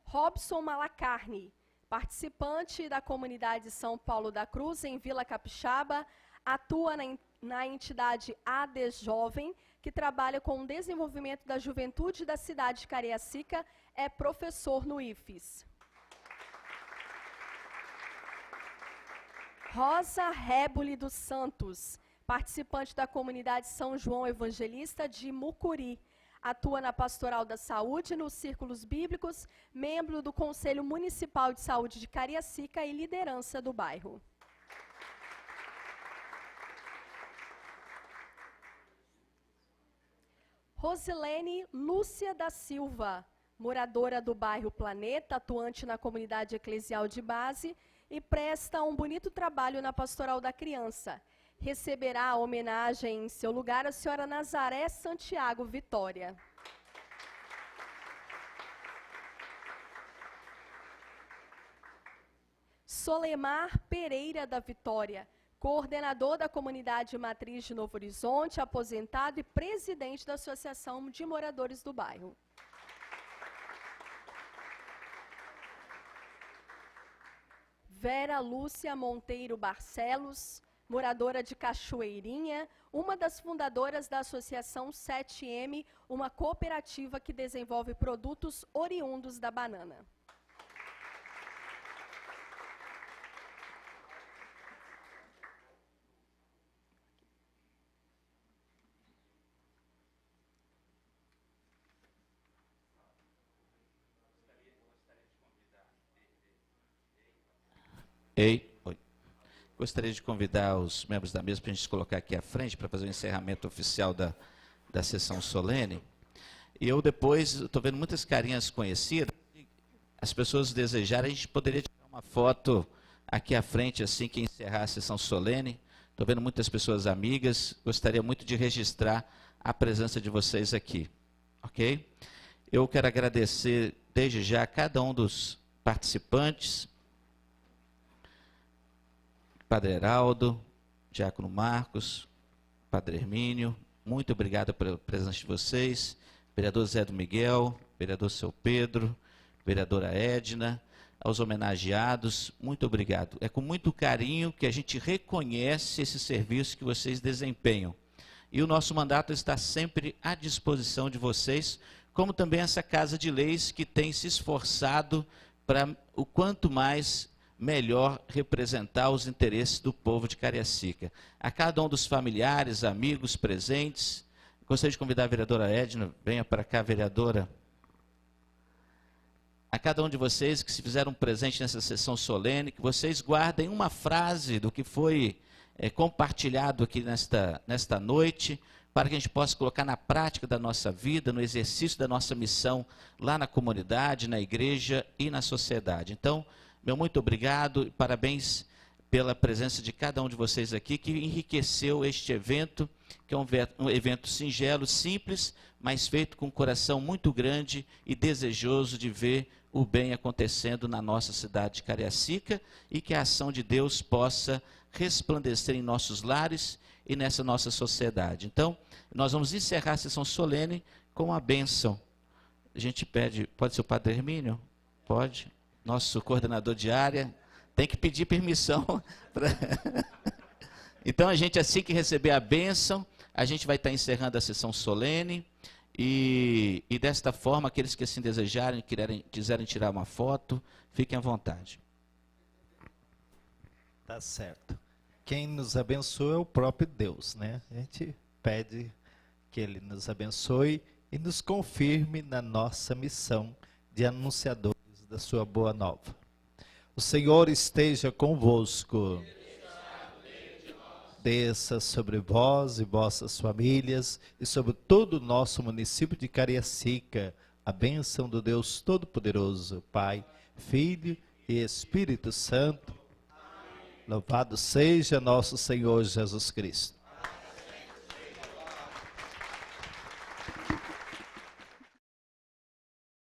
Robson Malacarne, participante da comunidade São Paulo da Cruz, em Vila Capixaba, atua na entidade AD Jovem, que trabalha com o desenvolvimento da juventude da cidade de Cariacica, é professor no IFES. Rosa Reboli dos Santos, participante da comunidade São João Evangelista de Mucuri, atua na Pastoral da Saúde, nos Círculos Bíblicos, membro do Conselho Municipal de Saúde de Cariacica e liderança do bairro. Rosilene Lúcia da Silva, moradora do bairro Planeta, atuante na comunidade eclesial de base e presta um bonito trabalho na Pastoral da Criança. Receberá a homenagem em seu lugar a senhora Nazaré Santiago Vitória. Solemar Pereira da Vitória, coordenador da comunidade matriz de Novo Horizonte, aposentado e presidente da Associação de Moradores do Bairro. Vera Lúcia Monteiro Barcelos, moradora de Cachoeirinha, uma das fundadoras da Associação 7M, uma cooperativa que desenvolve produtos oriundos da banana. Oi. Gostaria de convidar os membros da mesa para a gente colocar aqui à frente para fazer o encerramento oficial da sessão solene. E eu depois, estou vendo muitas carinhas conhecidas, as pessoas desejarem, a gente poderia tirar uma foto aqui à frente, assim que encerrar a sessão solene. Estou vendo muitas pessoas amigas, gostaria muito de registrar a presença de vocês aqui, ok? Eu quero agradecer desde já a cada um dos participantes, Padre Heraldo, Diácono Marcos, Padre Hermínio, muito obrigado pela presença de vocês, vereador Zé do Miguel, vereador Seu Pedro, vereadora Edna, aos homenageados, muito obrigado. É com muito carinho que a gente reconhece esse serviço que vocês desempenham. E o nosso mandato está sempre à disposição de vocês, como também essa Casa de Leis que tem se esforçado para o quanto mais melhor representar os interesses do povo de Cariacica. A cada um dos familiares, amigos presentes, gostaria de convidar a vereadora Edna, venha para cá, vereadora. A cada um de vocês que se fizeram presente nessa sessão solene, que vocês guardem uma frase do que foi compartilhado aqui nesta noite, para que a gente possa colocar na prática da nossa vida, no exercício da nossa missão lá na comunidade, na igreja e na sociedade. Então, meu muito obrigado e parabéns pela presença de cada um de vocês aqui, que enriqueceu este evento, que é um evento singelo, simples, mas feito com um coração muito grande e desejoso de ver o bem acontecendo na nossa cidade de Cariacica e que a ação de Deus possa resplandecer em nossos lares e nessa nossa sociedade. Então, nós vamos encerrar a sessão solene com a bênção. A gente pede, pode ser o Padre Hermínio? Pode. Nosso coordenador de área tem que pedir permissão. Então, a gente, assim que receber a bênção, a gente vai estar encerrando a sessão solene. E desta forma, aqueles que assim desejarem, quiserem tirar uma foto, fiquem à vontade. Tá certo. Quem nos abençoa é o próprio Deus, né? A gente pede que Ele nos abençoe e nos confirme na nossa missão de anunciadores da sua boa nova. O Senhor esteja convosco. Desça sobre vós e vossas famílias e sobre todo o nosso município de Cariacica a bênção do Deus Todo-Poderoso, Pai, Filho e Espírito Santo. Louvado seja nosso Senhor Jesus Cristo.